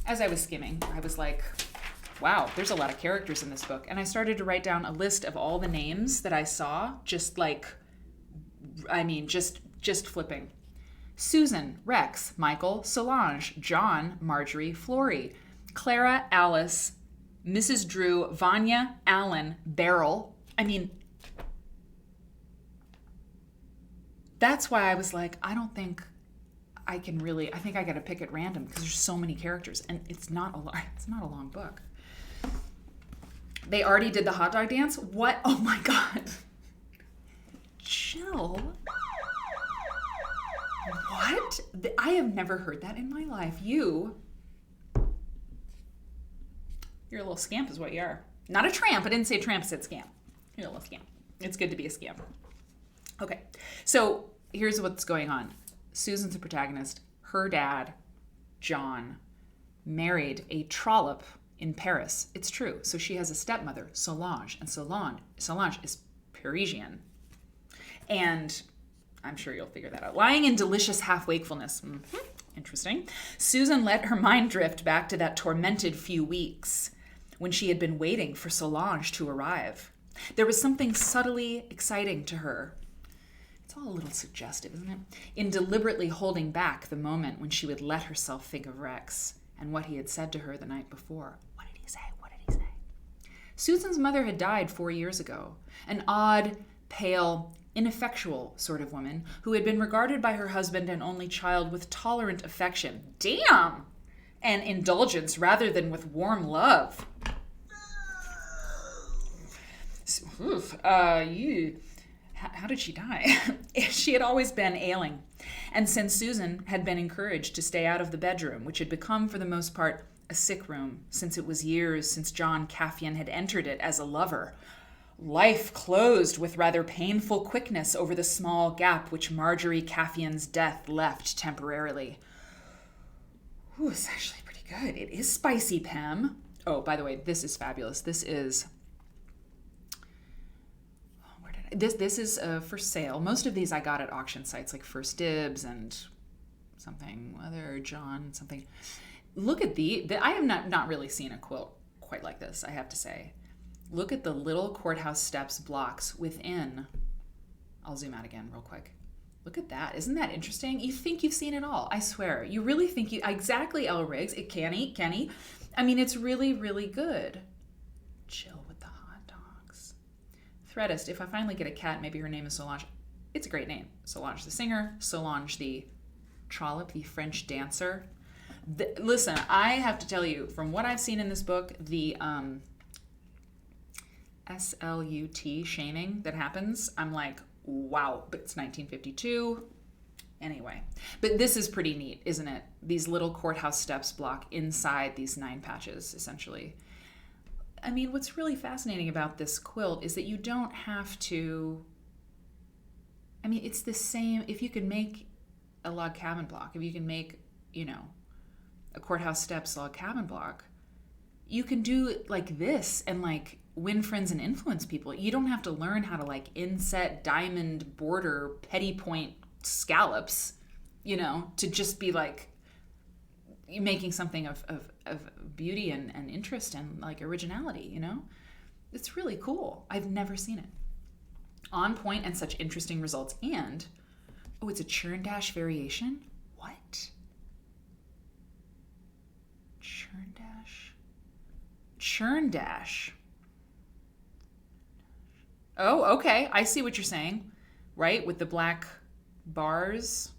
as I was skimming, I was like, wow, there's a lot of characters in this book. And I started to write down a list of all the names that I saw, just flipping. Susan, Rex, Michael, Solange, John, Marjorie, Florrie, Clara, Alice, Mrs. Drew, Vanya, Alan, Beryl. That's why I was like, I think I got to pick at random because there's so many characters and it's not a long book. They already did the hot dog dance? What? Oh my God. Chill. What? I have never heard that in my life. You're a little scamp is what you are. Not a tramp. I didn't say tramp, I said scamp. You're a little scamp. It's good to be a scamp. Okay, so here's what's going on. Susan's the protagonist. Her dad, John, married a trollop in Paris. It's true. So she has a stepmother, Solange, and Solange is Parisian. And I'm sure you'll figure that out. Lying in delicious half-wakefulness. Interesting. Susan let her mind drift back to that tormented few weeks when she had been waiting for Solange to arrive. There was something subtly exciting to her. It's all a little suggestive, isn't it? In deliberately holding back the moment when she would let herself think of Rex and what he had said to her the night before. What did he say? What did he say? Susan's mother had died 4 years ago. An odd, pale, ineffectual sort of woman who had been regarded by her husband and only child with tolerant affection. Damn! And indulgence rather than with warm love. How did she die? She had always been ailing. And since Susan had been encouraged to stay out of the bedroom, which had become for the most part a sick room, since it was years since John Caffian had entered it as a lover, life closed with rather painful quickness over the small gap which Marjorie Caffian's death left temporarily. Ooh, it's actually pretty good. It is spicy, Pam. Oh, by the way, this is fabulous. This is... This is for sale. Most of these I got at auction sites like First Dibs and something other, John, something. Look at I have not really seen a quilt quite like this, I have to say. Look at the little courthouse steps blocks within. I'll zoom out again real quick. Look at that. Isn't that interesting? You think you've seen it all. I swear. You really think you... Exactly, L. Riggs. Kenny. It's really, really good. Chill with the hot dogs. Threadist. If I finally get a cat, maybe her name is Solange. It's a great name. Solange the singer. Solange the trollop, the French dancer. Listen, I have to tell you, from what I've seen in this book, the... SLUT shaming that happens, I'm like, wow, but it's 1952. Anyway, but this is pretty neat, isn't it? These little courthouse steps block inside these 9 patches, essentially. What's really fascinating about this quilt is that you don't have to... it's the same... If you can make a log cabin block, if you can make, a courthouse steps log cabin block, you can do it like this and win friends and influence people. You don't have to learn how to inset diamond border petty point scallops, to just be making something of beauty and interest and originality, It's really cool. I've never seen it. On point and such interesting results. And, it's a churn dash variation? What? Churn dash. Oh, okay. I see what you're saying. Right? With the black bars.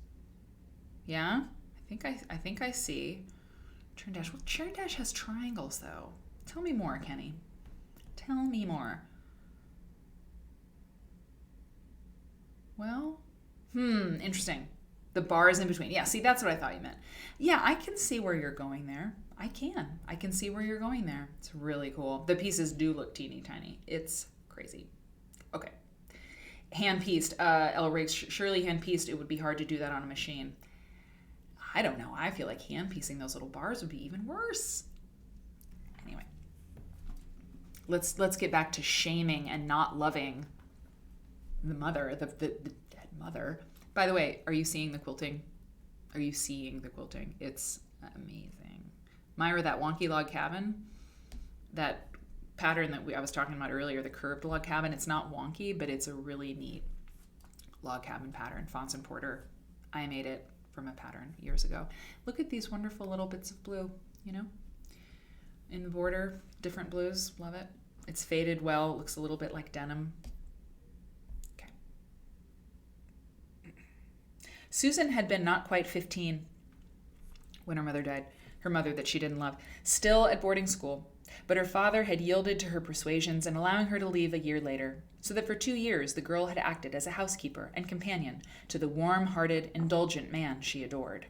Yeah? I think I see. Churn dash. Well, churn dash has triangles, though. Tell me more, Kenny. Tell me more. Well, interesting. The bars in between. Yeah, see, that's what I thought you meant. Yeah, I can see where you're going there. I can see where you're going there. It's really cool. The pieces do look teeny tiny. It's crazy. Okay. Hand pieced. L. Riggs, surely hand pieced, it would be hard to do that on a machine. I don't know. I feel like hand piecing those little bars would be even worse. Anyway. Let's get back to shaming and not loving the mother, the dead mother. By the way, are you seeing the quilting? Are you seeing the quilting? It's amazing. Myra, that wonky log cabin, that pattern that I was talking about earlier, the curved log cabin, it's not wonky, but it's a really neat log cabin pattern. Fons and Porter. I made it from a pattern years ago. Look at these wonderful little bits of blue, you know, in the border, different blues. Love it. It's faded well. It looks a little bit like denim. Okay. Susan had been not quite 15 when her mother died, her mother that she didn't love, still at boarding school. But her father had yielded to her persuasions and allowing her to leave a year later, so that for 2 years the girl had acted as a housekeeper and companion to the warm-hearted, indulgent man she adored.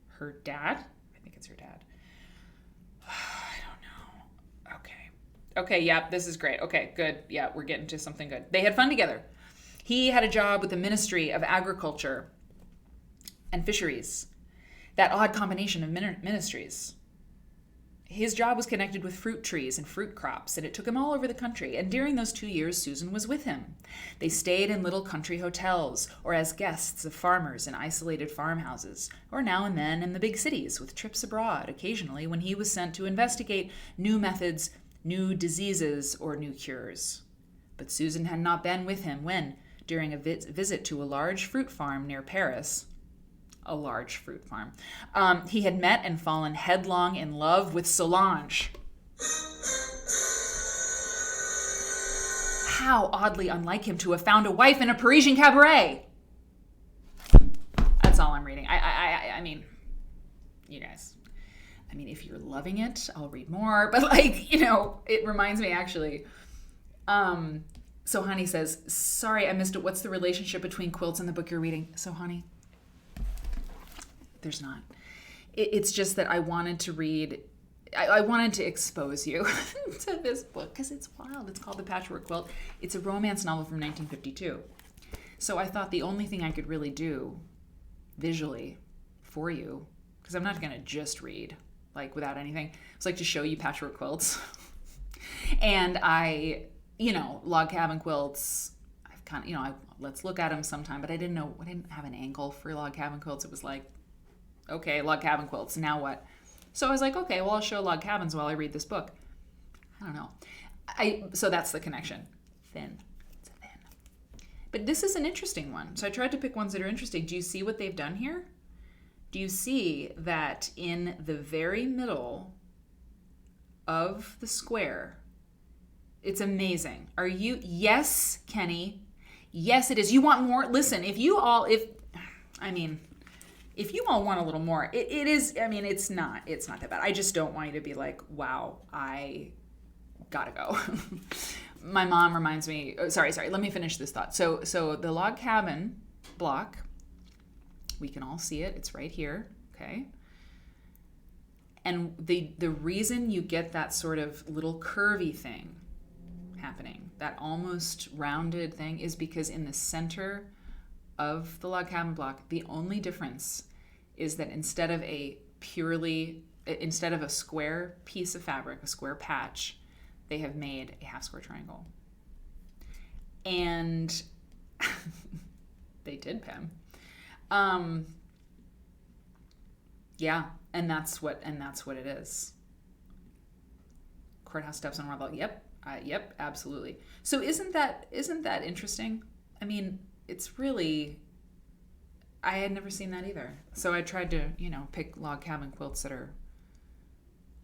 Her dad? I think it's her dad. I don't know. Okay, yeah, this is great. Okay, good. Yeah, we're getting to something good. They had fun together. He had a job with the Ministry of Agriculture and Fisheries. That odd combination of ministries. His job was connected with fruit trees and fruit crops, and it took him all over the country. And during those 2 years, Susan was with him. They stayed in little country hotels or as guests of farmers in isolated farmhouses, or now and then in the big cities with trips abroad, occasionally when he was sent to investigate new methods, new diseases, or new cures. But Susan had not been with him when, during a visit to a large fruit farm near Paris, he had met and fallen headlong in love with Solange. How oddly unlike him to have found a wife in a Parisian cabaret. That's all I'm reading. I mean, you guys, I mean, if you're loving it, I'll read more. But it reminds me actually. So Honey says, sorry, I missed it. What's the relationship between quilts and the book you're reading? So Honey, there's not. It's just that I wanted to read, I wanted to expose you to this book because it's wild. It's called The Patchwork Quilt. It's a romance novel from 1952. So I thought the only thing I could really do visually for you, because I'm not going to just read like without anything, it's like to show you patchwork quilts. And log cabin quilts, I've kind of, let's look at them sometime, but I didn't have an angle for log cabin quilts. It was like, okay, log cabin quilts, now what? So I was like, okay, well, I'll show log cabins while I read this book. I don't know. So that's the connection. Thin. It's thin. But this is an interesting one. So I tried to pick ones that are interesting. Do you see what they've done here? Do you see that in the very middle of the square, it's amazing. Yes, Kenny. Yes, it is. You want more? Listen, if you all want a little more, it is, it's not that bad. I just don't want you to be like, wow, I gotta go. My mom reminds me, sorry, let me finish this thought. So the log cabin block, we can all see it. It's right here, okay? And the reason you get that sort of little curvy thing happening, that almost rounded thing, is because in the center of the log cabin block, the only difference is that instead of a square piece of fabric, a square patch, they have made a half square triangle. And they did, Pam. Yeah, and that's what it is. Courthouse steps on marble. Yep, absolutely. So isn't that interesting? I mean, it's really, I had never seen that either. So I tried to, pick log cabin quilts that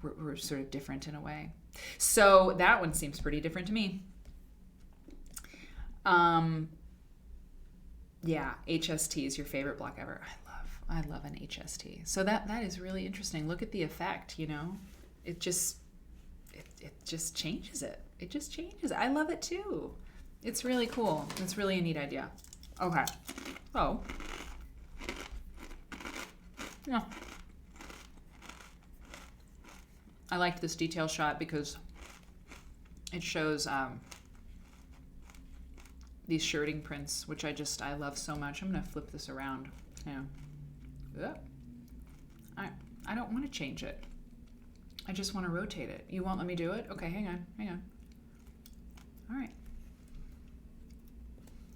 were sort of different in a way. So that one seems pretty different to me. Yeah, HST is your favorite block ever. I love an HST. So that is really interesting. Look at the effect, It just changes it. It just changes it. I love it too. It's really cool. It's really a neat idea. Okay. So, yeah. I liked this detail shot because it shows these shirting prints, which I love so much. I'm going to flip this around. Yeah. I don't want to change it. I just want to rotate it. You won't let me do it? Okay, hang on. All right.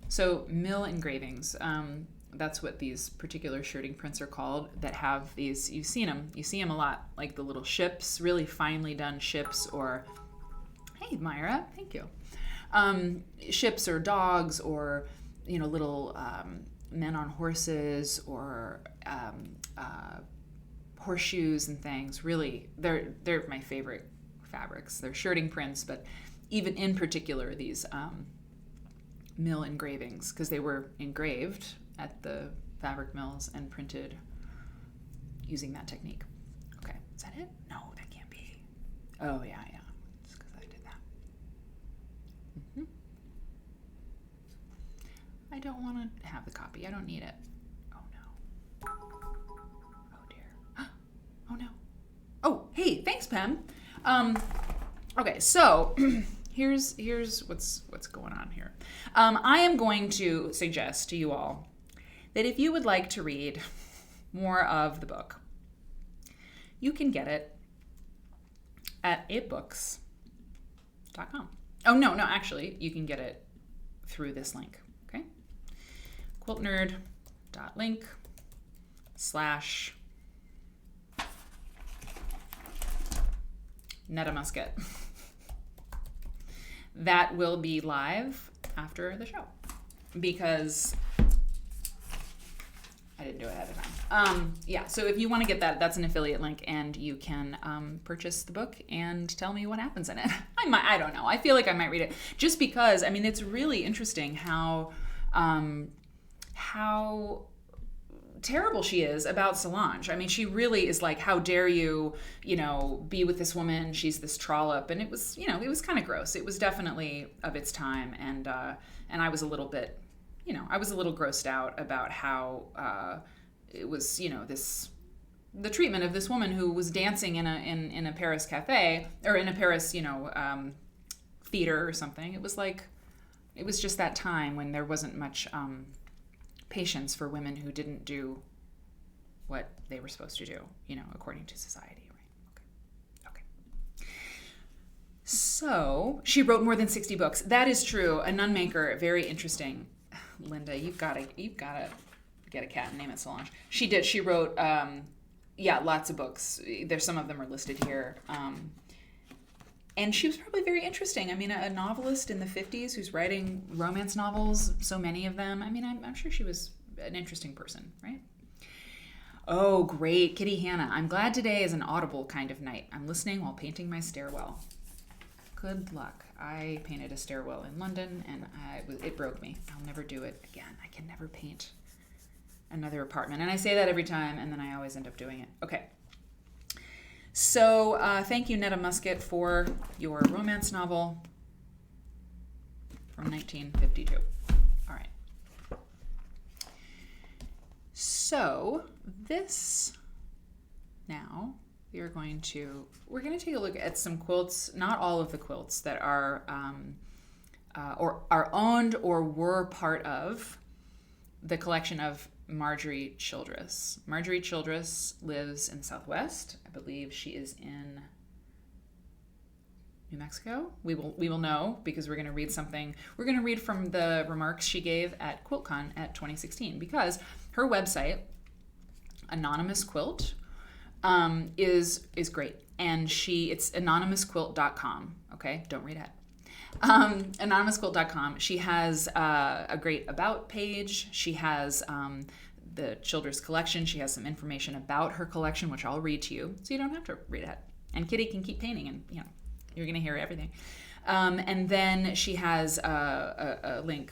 So mill engravings, that's what these particular shirting prints are called, that have these, you see them a lot, like the little ships, really finely done ships, or, hey Myra, thank you. Ships or dogs, or, little men on horses, or horseshoes and things. Really, they're my favorite fabrics. They're shirting prints, but even in particular these mill engravings, because they were engraved at the fabric mills and printed using that technique. Okay, is that it? No, that can't be. Oh yeah, it's because I did that. I don't want to have the copy. I don't need it. Oh no. Oh dear. Oh no. Oh, hey, thanks, Pam. Okay, so here's what's going on here. I am going to suggest to you all that if you would like to read more of the book, you can get it at 8books.com. Oh, no, actually, you can get it through this link, okay? quiltnerd.link/ Neta Musket. That will be live after the show, because I didn't do it ahead of time. So if you want to get that, that's an affiliate link, and you can purchase the book and tell me what happens in it. I don't know. I feel like I might read it, just because, it's really interesting how terrible she is about Solange. She really is like, how dare you, be with this woman? She's this trollop. And it was, it was kind of gross. It was definitely of its time. And I was a little bit, I was a little grossed out about how it was, the treatment of this woman who was dancing in a Paris cafe, or in a Paris, theater or something. It was just that time when there wasn't much patience for women who didn't do what they were supposed to do, according to society, right? Okay. So she wrote more than 60 books. That is true. A nun maker, very interesting. Linda, you've got to get a cat and name it Solange. She did. She wrote, lots of books. There's some of them are listed here. And she was probably very interesting. A novelist in the 50s who's writing romance novels, so many of them. I'm sure she was an interesting person, right? Oh, great. Kitty Hannah. I'm glad today is an audible kind of night. I'm listening while painting my stairwell. Good luck. I painted a stairwell in London, and it broke me. I'll never do it again. I can never paint another apartment. And I say that every time, and then I always end up doing it. Okay. So thank you, Neta Musket, for your romance novel from 1952. All right. So this now we're going to take a look at some quilts, not all of the quilts that are or are owned or were part of the collection of Marjorie Childress. Marjorie Childress lives in the Southwest. I believe she is in New Mexico. We will know, because we're going to read something. We're going to read from the remarks she gave at QuiltCon at 2016, because her website, Anonymous Quilt, is great, and it's anonymousquilt.com. Okay, don't read it. Anonymousquilt.com. She has a great about page. She has the Childress collection. She has some information about her collection, which I'll read to you, so you don't have to read it. And Kitty can keep painting, and you're going to hear everything. And then she has a link,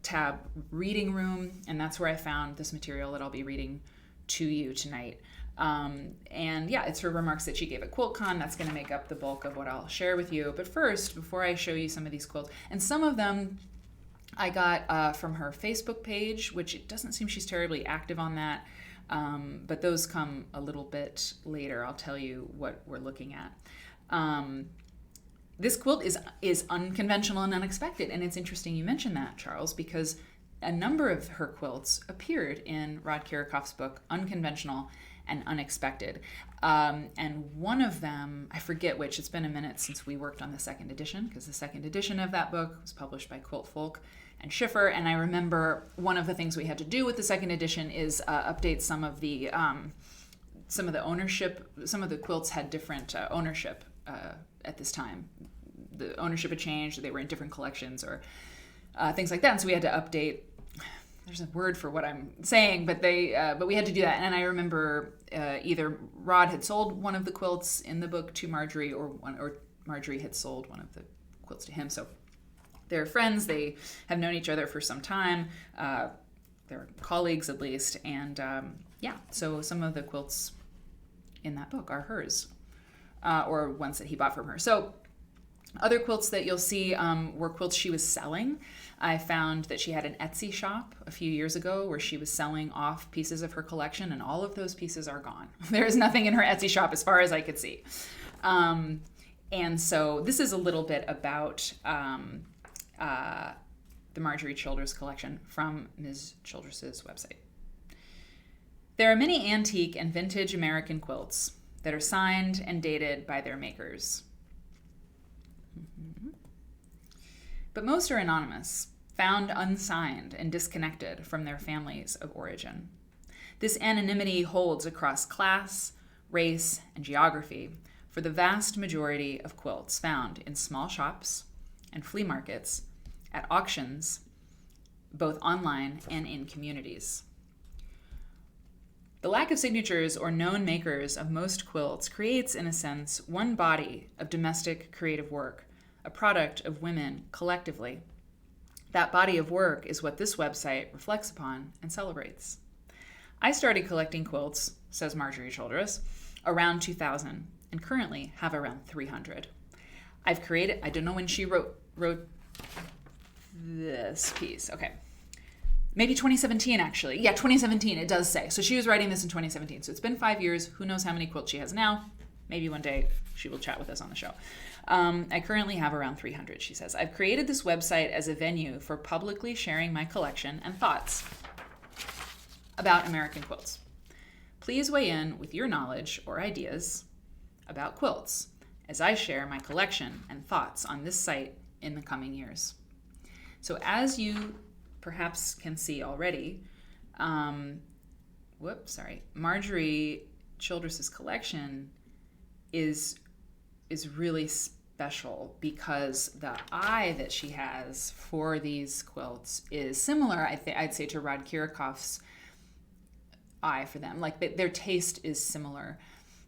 tab, reading room, and that's where I found this material that I'll be reading to you tonight. It's her remarks that she gave at QuiltCon. That's going to make up the bulk of what I'll share with you. But first, before I show you some of these quilts, and some of them I got from her Facebook page, which it doesn't seem she's terribly active on that, but those come a little bit later. I'll tell you what we're looking at. This quilt is unconventional and unexpected, and it's interesting you mentioned that, Charles, because a number of her quilts appeared in Rod Kirikoff's book, Unconventional and Unexpected. And one of them, I forget which, it's been a minute since we worked on the second edition, because the second edition of that book was published by Quilt Folk and Schiffer, and I remember one of the things we had to do with the second edition is update some of the ownership. Some of the quilts had different ownership at this time. The ownership had changed, they were in different collections or things like that, and so we had to update. There's a word for what I'm saying, but we had to do that. And I remember either Rod had sold one of the quilts in the book to Marjorie, or Marjorie had sold one of the quilts to him. So they're friends. They have known each other for some time. They're colleagues at least. And so some of the quilts in that book are hers, or ones that he bought from her. So other quilts that you'll see were quilts she was selling. I found that she had an Etsy shop a few years ago where she was selling off pieces of her collection, and all of those pieces are gone. There is nothing in her Etsy shop as far as I could see. And so this is a little bit about the Marjorie Childress collection from Ms. Childress's website. There are many antique and vintage American quilts that are signed and dated by their makers. But most are anonymous, found unsigned and disconnected from their families of origin. This anonymity holds across class, race, and geography for the vast majority of quilts found in small shops and flea markets, at auctions, both online and in communities. The lack of signatures or known makers of most quilts creates, in a sense, one body of domestic creative work, a product of women collectively. That body of work is what this website reflects upon and celebrates. I started collecting quilts, says Marjorie Childress, around 2000, and currently have around 300. I've created, I don't know when she wrote this piece. Okay. Maybe 2017, actually. Yeah, 2017, it does say. So she was writing this in 2017. So it's been 5 years. Who knows how many quilts she has now? Maybe one day she will chat with us on the show. I currently have around 300, she says. I've created this website as a venue for publicly sharing my collection and thoughts about American quilts. Please weigh in with your knowledge or ideas about quilts as I share my collection and thoughts on this site in the coming years. So as you perhaps can see already, Marjorie Childress's collection is really special because the eye that she has for these quilts is similar, I'd say, to Rod Kirikoff's eye for them. Like their taste is similar.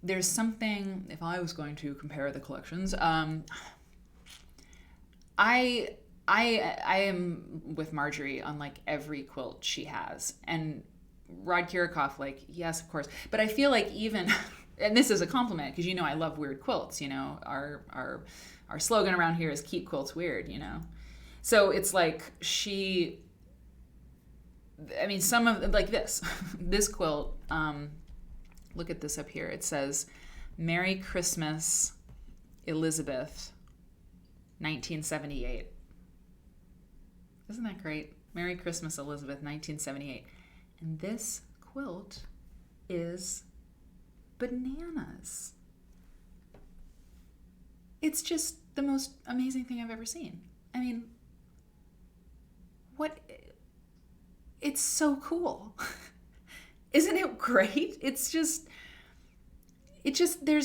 There's something, if I was going to compare the collections, I am with Marjorie on like every quilt she has, and Rod Kirikoff, like, yes, of course, but I feel like even and this is a compliment because I love weird quilts. Our slogan around here is keep quilts weird. So it's like some of like this quilt. Look at this up here. It says, "Merry Christmas, Elizabeth, 1978." Isn't that great? Merry Christmas, Elizabeth, 1978. And this quilt is bananas. It's just the most amazing thing I've ever seen. I mean, it's so cool. Isn't it great? There's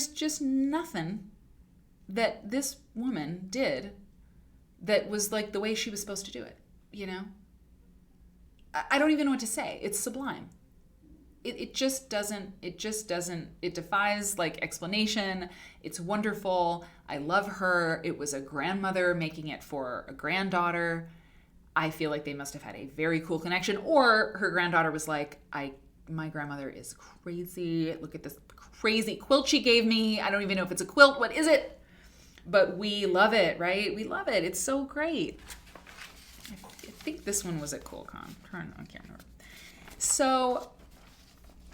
just nothing that this woman did that was like the way she was supposed to do it, I don't even know what to say. It's sublime. It defies like explanation. It's wonderful. I love her. It was a grandmother making it for a granddaughter. I feel like they must have had a very cool connection, or her granddaughter was like, my grandmother is crazy. Look at this crazy quilt she gave me. I don't even know if it's a quilt. What is it? But we love it, right? We love it. It's so great. I think this one was at QuiltCon. I can't remember. So,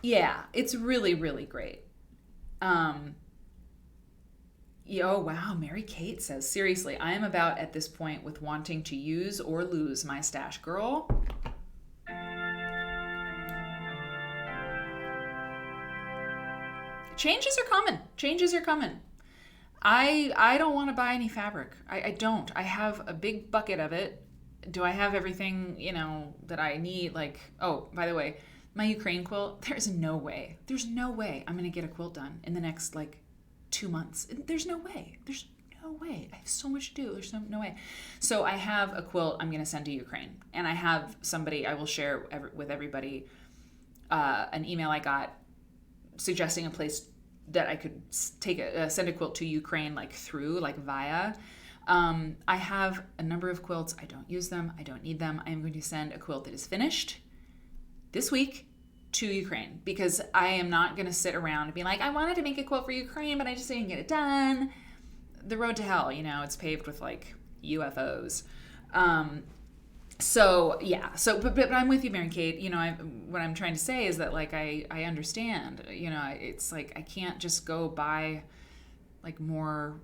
yeah, it's really, really great. Oh, wow, Mary Kate says, seriously, I am about at this point with wanting to use or lose my stash. Girl. Changes are coming. Changes are coming. I don't want to buy any fabric. I don't. I have a big bucket of it. Do I have everything, that I need? Like, oh, by the way, my Ukraine quilt, there's no way I'm going to get a quilt done in the next, 2 months. There's no way. There's no way. I have so much to do. There's no way. So I have a quilt I'm going to send to Ukraine. And I have somebody, I will share with everybody an email I got suggesting a place that I could send a quilt to Ukraine, via. I have a number of quilts. I don't use them. I don't need them. I am going to send a quilt that is finished this week to Ukraine, because I am not going to sit around and be like, I wanted to make a quilt for Ukraine, but I just didn't get it done. The road to hell, it's paved with UFOs. But I'm with you, Mary Kate. What I'm trying to say is that I understand, it's I can't just go buy more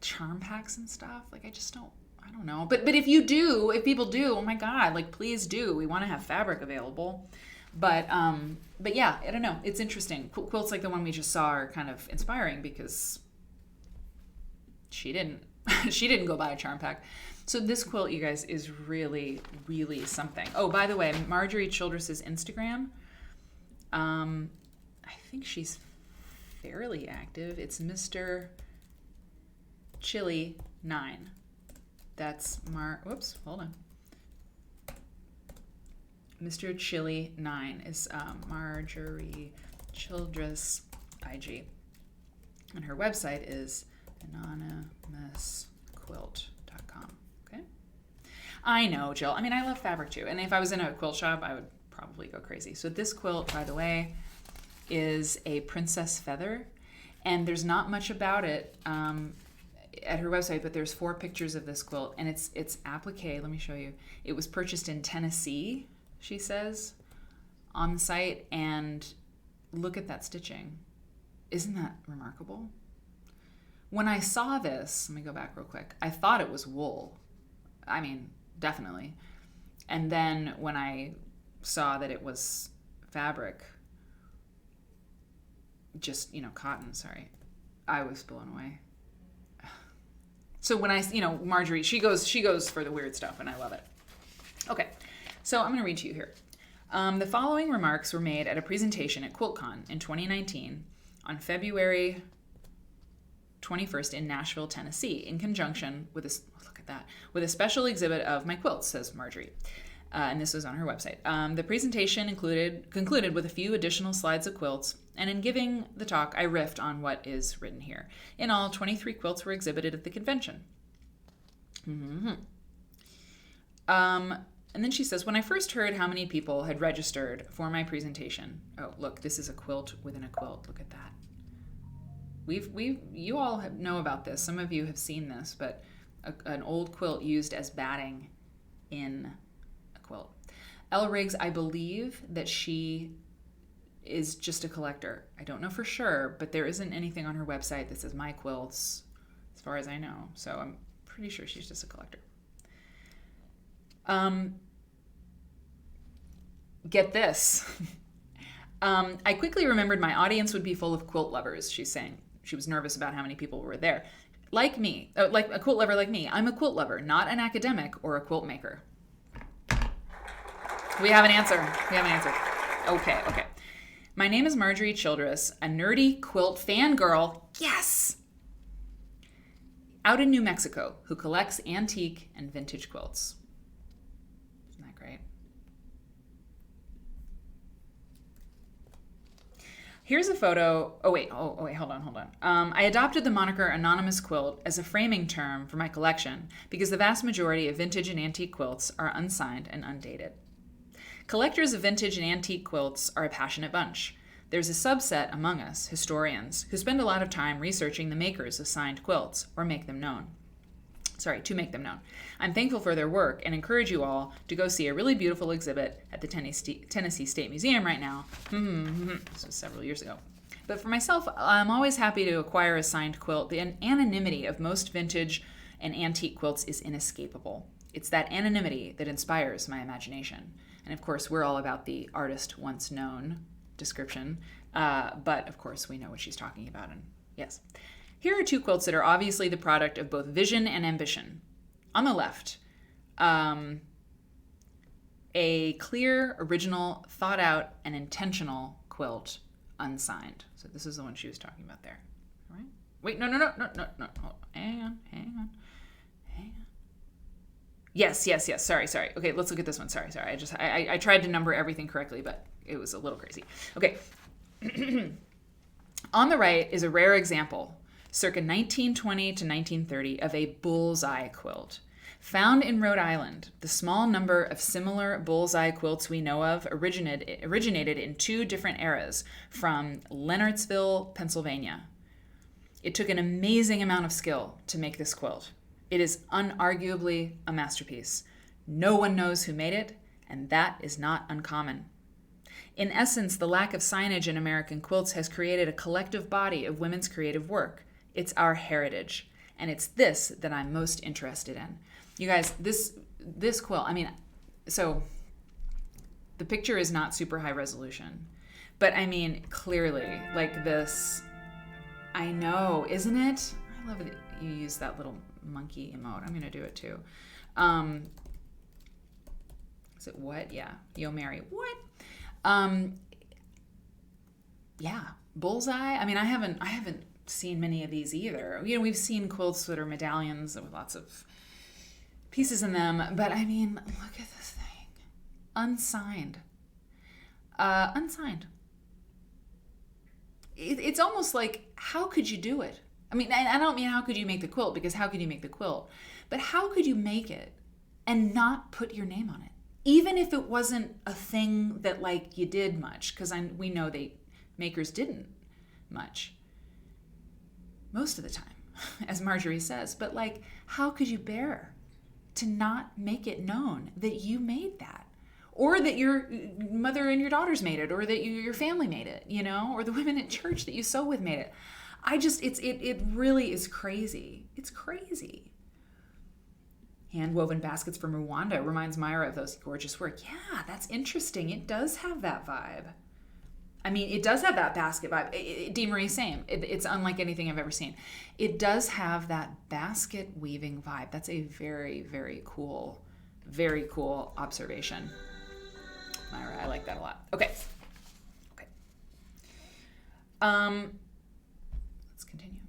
charm packs and stuff. I just don't, I don't know. But if people do, oh my God, please do. We want to have fabric available. But yeah, I don't know. It's interesting. Quilts like the one we just saw are kind of inspiring because she didn't go buy a charm pack. So this quilt, you guys, is really, really something. Oh, by the way, Marjorie Childress's Instagram, I think she's fairly active. It's Mr. Chili 9. That's whoops, hold on. Mr. Chili 9 is Marjorie Childress IG. And her website is anonymousquilt.com. Okay? I know, Jill. I mean, I love fabric too. And if I was in a quilt shop, I would probably go crazy. So this quilt, by the way, is a princess feather. And there's not much about it at her website, but there's 4 pictures of this quilt. And it's applique. Let me show you. It was purchased in Tennessee, she says, on the site. And look at that stitching. Isn't that remarkable? When I saw this, let me go back real quick. I thought it was wool. I mean, definitely. And then when I saw that it was fabric, just, cotton, sorry, I was blown away. So when Marjorie, she goes for the weird stuff, and I love it. Okay, so I'm going to read to you here. The following remarks were made at a presentation at QuiltCon in 2019 on February 21st in Nashville, Tennessee, in conjunction with with a special exhibit of my quilts, says Marjorie. And this was on her website. The presentation concluded with a few additional slides of quilts, and in giving the talk, I riffed on what is written here. In all, 23 quilts were exhibited at the convention. Mm-hmm. And then she says, when I first heard how many people had registered for my presentation, oh, look, this is a quilt within a quilt. Look at that. You all know about this. Some of you have seen this, but an old quilt used as batting in a quilt. Elle Riggs, I believe that she is just a collector. I don't know for sure, but there isn't anything on her website that says my quilts, as far as I know. So I'm pretty sure she's just a collector. Get this. I quickly remembered my audience would be full of quilt lovers, she's saying. She was nervous about how many people were there. Like me, like a quilt lover like me. I'm a quilt lover, not an academic or a quilt maker. We have an answer. Okay. My name is Marjorie Childress, a nerdy quilt fangirl, yes, out in New Mexico, who collects antique and vintage quilts. Isn't that great? Here's a photo. Oh wait, hold on. I adopted the moniker Anonymous Quilt as a framing term for my collection because the vast majority of vintage and antique quilts are unsigned and undated. Collectors of vintage and antique quilts are a passionate bunch. There's a subset among us, historians, who spend a lot of time researching the makers of signed quilts or make them known. to make them known. I'm thankful for their work and encourage you all to go see a really beautiful exhibit at the Tennessee State Museum right now. This was several years ago. But for myself, I'm always happy to acquire a signed quilt. The anonymity of most vintage and antique quilts is inescapable. It's that anonymity that inspires my imagination. And of course, we're all about the artist once known description. But of course, we know what she's talking about. And yes. Here are two quilts that are obviously the product of both vision and ambition. On the left, a clear, original, thought out, and intentional quilt, unsigned. So this is the one she was talking about there. All right? Wait, no. Hold, hang on. Yes. Sorry. Okay, let's look at this one. Sorry. I tried to number everything correctly, but it was a little crazy. Okay. On the right is a rare example, circa 1920 to 1930, of a bullseye quilt. Found in Rhode Island, the small number of similar bullseye quilts we know of originated in two different eras from Leonardsville, Pennsylvania. It took an amazing amount of skill to make this quilt. It is unarguably a masterpiece. No one knows who made it, and that is not uncommon. In essence, the lack of signage in American quilts has created a collective body of women's creative work. It's our heritage, and it's this that I'm most interested in. You guys, this quilt, so the picture is not super high resolution, but clearly, like this, I know, isn't it? I love that you use that little monkey emote. I'm going to do it too. Is it what? Yeah. Yo, Mary. What? Yeah. Bullseye. I haven't seen many of these either. We've seen quilts that are medallions with lots of pieces in them, but look at this thing. Unsigned. Unsigned. It's almost like, how could you do it? I don't mean how could you make the quilt, because how could you make the quilt? But how could you make it and not put your name on it? Even if it wasn't a thing that you did much, because we know makers didn't much most of the time, as Marjorie says. But how could you bear to not make it known that you made that, or that your mother and your daughters made it, or that your family made it, or the women at church that you sew with made it? It really is crazy. It's crazy. Hand-woven baskets from Rwanda reminds Myra of those gorgeous work. Yeah, that's interesting. It does have that vibe. It does have that basket vibe. Dee Marie, same. It's unlike anything I've ever seen. It does have that basket weaving vibe. That's a very, very cool observation. Myra, I like that a lot. Okay. Let's continue.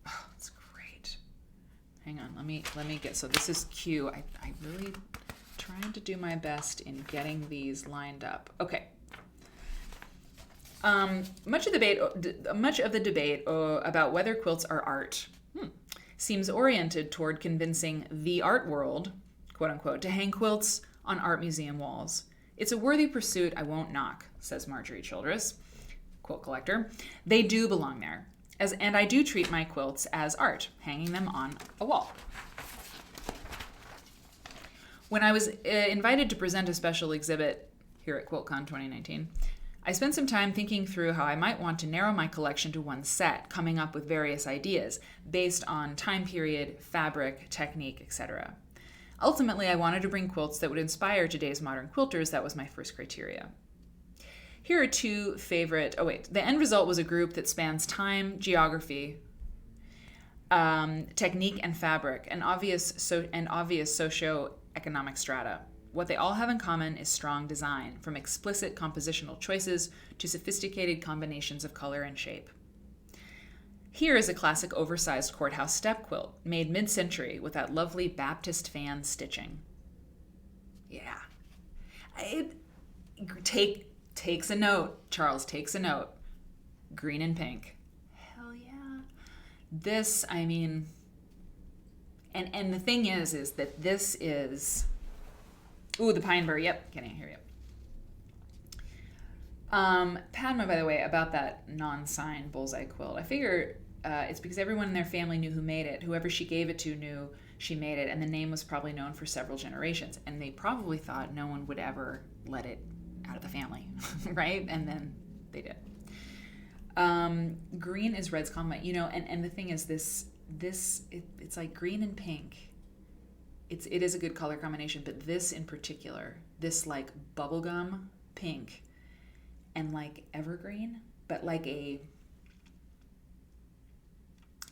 Oh, it's great. Hang on, let me get, so this is Q. I really trying to do my best in getting these lined up. Okay. Much of the debate about whether quilts are art seems oriented toward convincing the art world, quote unquote, to hang quilts on art museum walls. It's a worthy pursuit I won't knock, says Marjorie Childress, quilt collector. They do belong there, and I do treat my quilts as art, hanging them on a wall. When I was invited to present a special exhibit here at QuiltCon 2019, I spent some time thinking through how I might want to narrow my collection to one set, coming up with various ideas based on time period, fabric, technique, etc. Ultimately, I wanted to bring quilts that would inspire today's modern quilters. That was my first criteria. Here are two favorite... the end result was a group that spans time, geography, technique, and fabric, and obvious socio-economic strata. What they all have in common is strong design, from explicit compositional choices to sophisticated combinations of color and shape. Here is a classic oversized courthouse step quilt, made mid-century with that lovely Baptist fan stitching. Yeah. Takes a note. Charles takes a note. Green and pink. Hell yeah. This, and the thing is that this is... Ooh, the pine burr. Yep, getting here. Yep. Padma, by the way, about that non-signed bullseye quilt. I figure it's because everyone in their family knew who made it. Whoever she gave it to knew she made it, and the name was probably known for several generations. And they probably thought no one would ever let it out of the family, right? And then they did. Green is red's compliment, and the thing is it's like green and pink. It is a good color combination, but this in particular, this like bubblegum pink and like evergreen, but like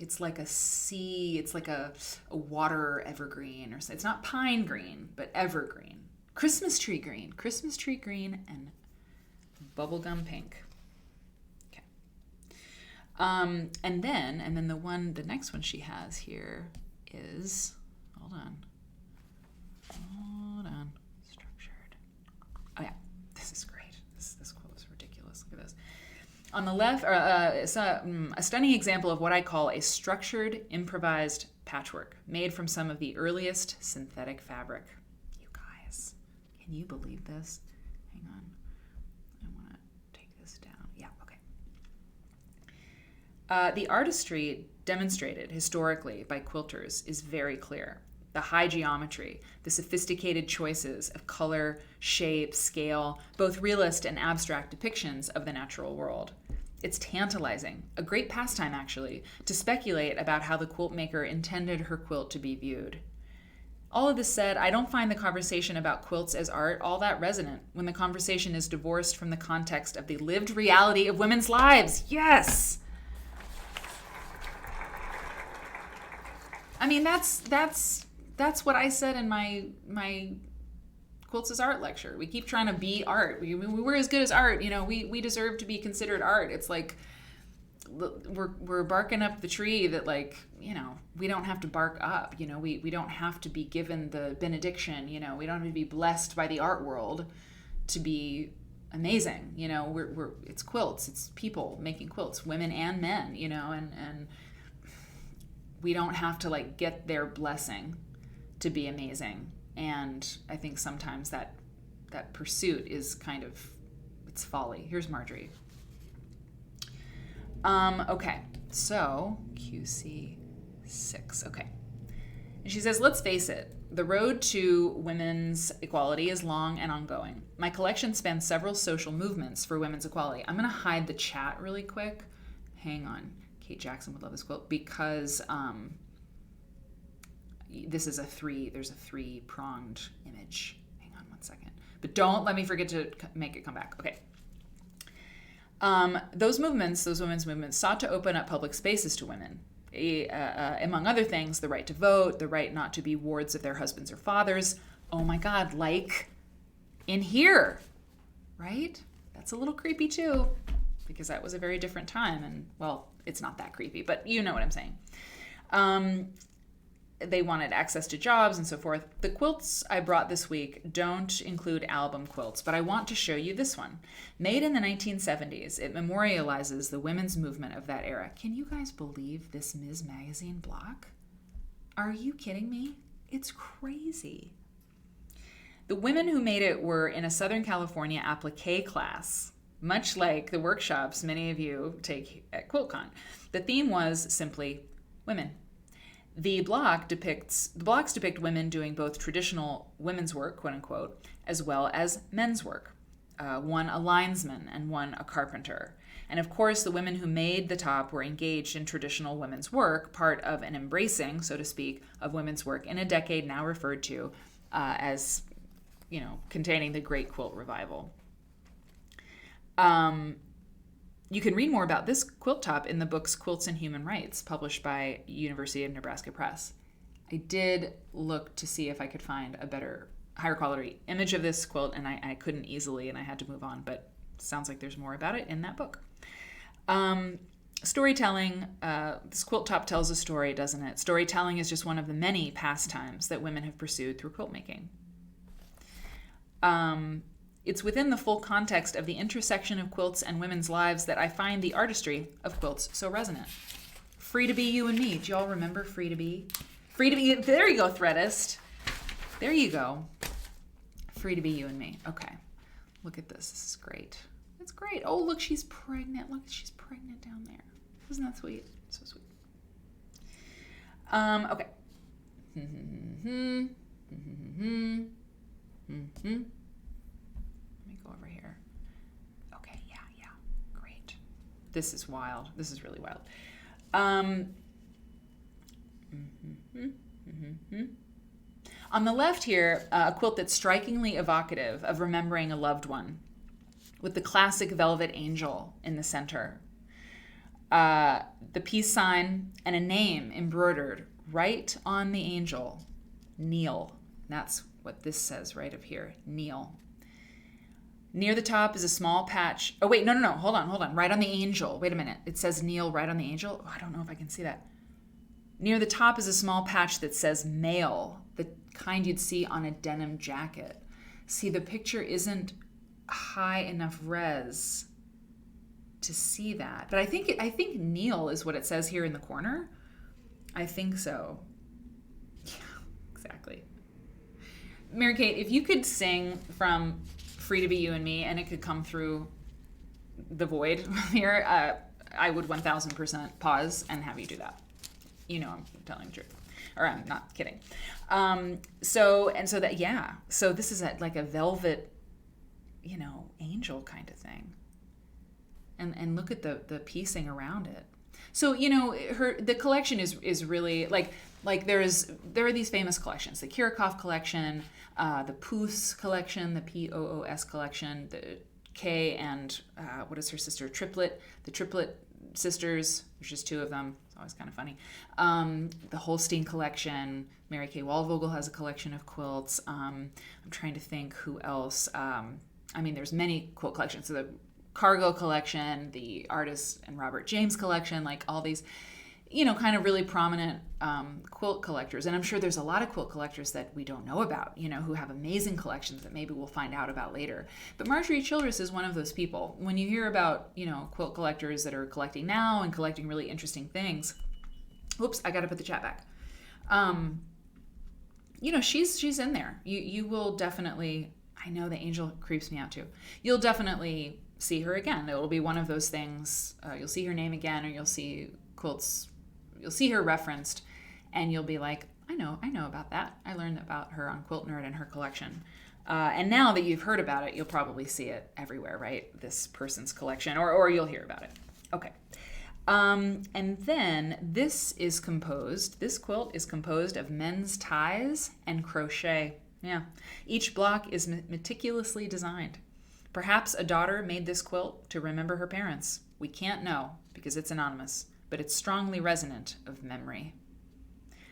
it's like a sea, it's like a water evergreen, or it's not pine green, but evergreen. Christmas tree green and bubblegum pink. Okay. And then the next one she has here is, hold on. Structured. Oh yeah, this is great. This quote is ridiculous. Look at this. On the left, it's a stunning example of what I call a structured, improvised patchwork made from some of the earliest synthetic fabric. You guys, can you believe this? Hang on. I want to take this down. Yeah, okay. The artistry demonstrated historically by quilters is very clear. The high geometry, the sophisticated choices of color, shape, scale, both realist and abstract depictions of the natural world. It's tantalizing, a great pastime actually, to speculate about how the quilt maker intended her quilt to be viewed. All of this said, I don't find the conversation about quilts as art all that resonant when the conversation is divorced from the context of the lived reality of women's lives. Yes! I mean, that's what I said in my Quilts as Art lecture. We keep trying to be art. We're as good as art. We deserve to be considered art. It's like we're barking up the tree that we don't have to bark up. We don't have to be given the benediction. We don't have to be blessed by the art world to be amazing. It's quilts. It's people making quilts, women and men. And we don't have to get their blessing to be amazing. And I think sometimes that pursuit is it's folly. Here's Marjorie. Okay, so QC6. Okay. And she says, let's face it, the road to women's equality is long and ongoing. My collection spans several social movements for women's equality. I'm going to hide the chat really quick. Hang on. Kate Jackson would love this quote because this is there's a three-pronged image. Hang on one second. But don't let me forget to make it come back. Okay. Those women's movements sought to open up public spaces to women. Among other things, the right to vote, the right not to be wards of their husbands or fathers. Oh my God, like in here, right? That's a little creepy too, because that was a very different time. And well, it's not that creepy, but you know what I'm saying. They wanted access to jobs and so forth. The quilts I brought this week don't include album quilts, but I want to show you this one. Made in the 1970s, it memorializes the women's movement of that era. Can you guys believe this Ms. Magazine block? Are you kidding me? It's crazy. The women who made it were in a Southern California applique class, much like the workshops many of you take at QuiltCon. The theme was simply women. The blocks depict women doing both traditional women's work, quote unquote, as well as men's work. One a linesman and one a carpenter. And of course, the women who made the top were engaged in traditional women's work, part of an embracing, so to speak, of women's work in a decade now referred to as, containing the Great Quilt Revival. You can read more about this quilt top in the books Quilts and Human Rights, published by University of Nebraska Press. I did look to see if I could find a better, higher quality image of this quilt, and I couldn't easily, and I had to move on, but sounds like there's more about it in that book. Storytelling, this quilt top tells a story, doesn't it? Storytelling is just one of the many pastimes that women have pursued through quilt making. It's within the full context of the intersection of quilts and women's lives that I find the artistry of quilts so resonant. Free to be you and me. Do y'all remember Free to Be? Free to be, there you go, Threadist. There you go. Free to be you and me. Okay. Look at this. This is great. It's great. Oh, look, she's pregnant. Look, she's pregnant down there. Isn't that sweet? So sweet. Okay. Let me go over here. Okay, yeah. Great. This is wild. This is really wild. On the left here, a quilt that's strikingly evocative of remembering a loved one, with the classic velvet angel in the center. The peace sign and a name embroidered right on the angel, Neil. That's what this says right up here, Neil. Near the top is a small patch. Oh, wait, no. Hold on. Right on the angel. Wait a minute. It says Neil right on the angel. Oh, I don't know if I can see that. Near the top is a small patch that says mail, the kind you'd see on a denim jacket. See, the picture isn't high enough res to see that. But I think Neil is what it says here in the corner. I think so. Yeah, exactly. Mary Kate, if you could sing from Free to Be You and Me and it could come through the void here, I would 1000% pause and have you do that. You know I'm telling the truth. Or I'm not kidding. So this is like a velvet, angel kind of thing. And look at the piecing around it. So, the collection is really like there are these famous collections, the Kirikov collection, the Poos collection, the Poos collection, the Kay and what is her sister? The Triplet sisters, there's just two of them. It's always kind of funny. The Holstein collection, Mary Kay Waldvogel has a collection of quilts. I'm trying to think who else. There's many quilt collections. So the Cargo collection, the Artist and Robert James collection, like all these, kind of really prominent quilt collectors. And I'm sure there's a lot of quilt collectors that we don't know about, who have amazing collections that maybe we'll find out about later. But Marjorie Childress is one of those people. When you hear about, quilt collectors that are collecting now and collecting really interesting things, oops, I got to put the chat back. She's in there. You will definitely, I know the angel creeps me out too. You'll definitely see her again. It will be one of those things. You'll see her name again, or you'll see quilts. You'll see her referenced, and you'll be like, I know about that. I learned about her on Quilt Nerd and her collection. And now that you've heard about it, you'll probably see it everywhere, right? This person's collection, or you'll hear about it. Okay. And then this quilt is composed of men's ties and crochet. Yeah. Each block is meticulously designed. Perhaps a daughter made this quilt to remember her parents. We can't know because it's anonymous, but it's strongly resonant of memory.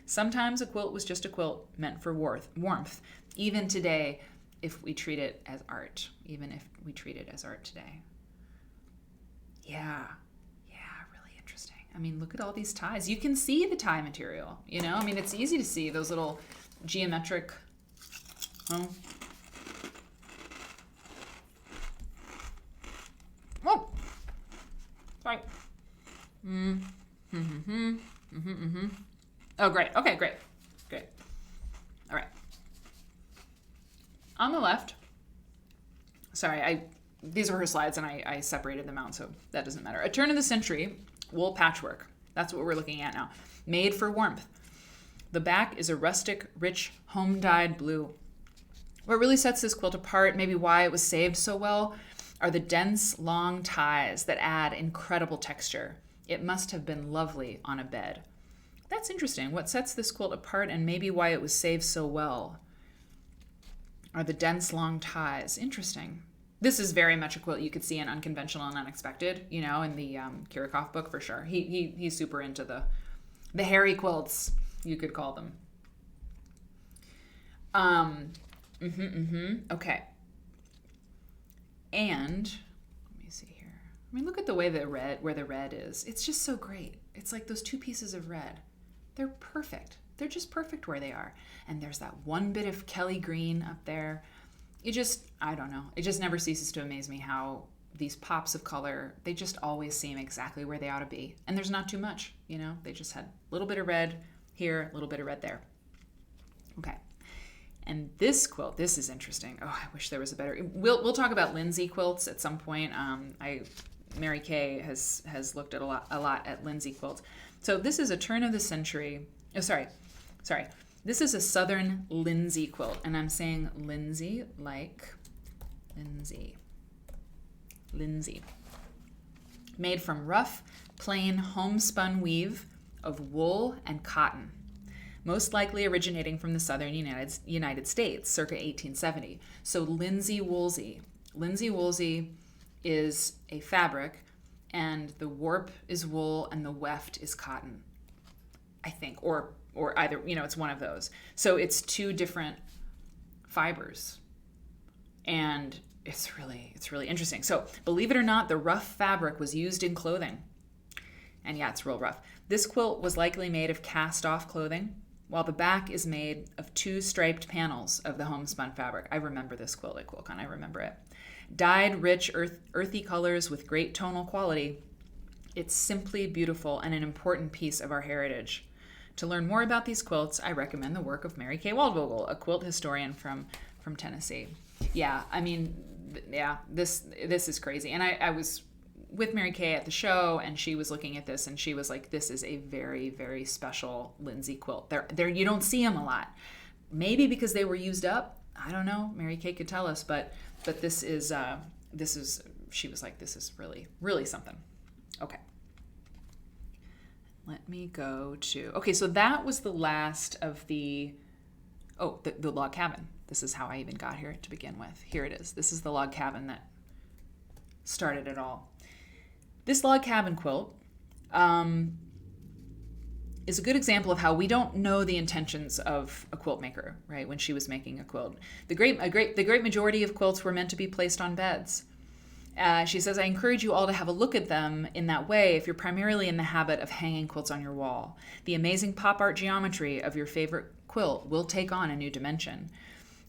Sometimes a quilt was just a quilt meant for warmth, even today if we treat it as art, today. Yeah, really interesting. Look at all these ties. You can see the tie material, it's easy to see those little geometric, oh, sorry. Oh, great. Okay, great. All right. On the left, sorry, these were her slides and I separated them out, so that doesn't matter. A turn of the century wool patchwork. That's what we're looking at now. Made for warmth. The back is a rustic, rich, home-dyed blue. What really sets this quilt apart, maybe why it was saved so well, are the dense, long ties that add incredible texture. It must have been lovely on a bed. That's interesting. What sets this quilt apart and maybe why it was saved so well are the dense, long ties. Interesting. This is very much a quilt you could see in Unconventional and Unexpected, in the Kirikov book for sure. He's super into the hairy quilts, you could call them. Okay. And let me see here. Look at the way where the red is. It's just so great. It's like those two pieces of red. They're perfect. They're just perfect where they are. And there's that one bit of Kelly green up there. I don't know. It just never ceases to amaze me how these pops of color, they just always seem exactly where they ought to be. And there's not too much, They just had a little bit of red here, a little bit of red there. Okay. And this quilt, this is interesting. Oh, I wish there was a better. We'll talk about Lindsey quilts at some point. Mary Kay has looked at a lot at Lindsey quilts. So this is a turn of the century. Oh, sorry. This is a Southern Lindsey quilt, and I'm saying Lindsey like Lindsey. Lindsey. Made from rough, plain, homespun weave of wool and cotton, most likely originating from the southern United States, circa 1870. So Lindsey woolsey. Lindsey woolsey is a fabric, and the warp is wool and the weft is cotton, I think, or either, it's one of those. So it's two different fibers, and it's really interesting. So believe it or not, the rough fabric was used in clothing. And yeah, it's real rough. This quilt was likely made of cast-off clothing, while the back is made of two striped panels of the homespun fabric. I remember this quilt at QuiltCon. I remember it. Dyed rich, earthy colors with great tonal quality. It's simply beautiful and an important piece of our heritage. To learn more about these quilts, I recommend the work of Mary Kay Waldvogel, a quilt historian from Tennessee. Yeah, I mean, this is crazy. And I was with Mary Kay at the show, and she was looking at this, and she was like, this is a very, very special Lindsey quilt. There, you don't see them a lot. Maybe because they were used up. I don't know. Mary Kay could tell us, but this is, she was like, this is really, really something. Okay. Let me go to, okay, so that was the last of the log cabin. This is how I even got here to begin with. Here it is. This is the log cabin that started it all. This log cabin quilt is a good example of how we don't know the intentions of a quilt maker, right? When she was making a quilt, the great majority of quilts were meant to be placed on beds. She says, I encourage you all to have a look at them in that way if you're primarily in the habit of hanging quilts on your wall. The amazing pop art geometry of your favorite quilt will take on a new dimension.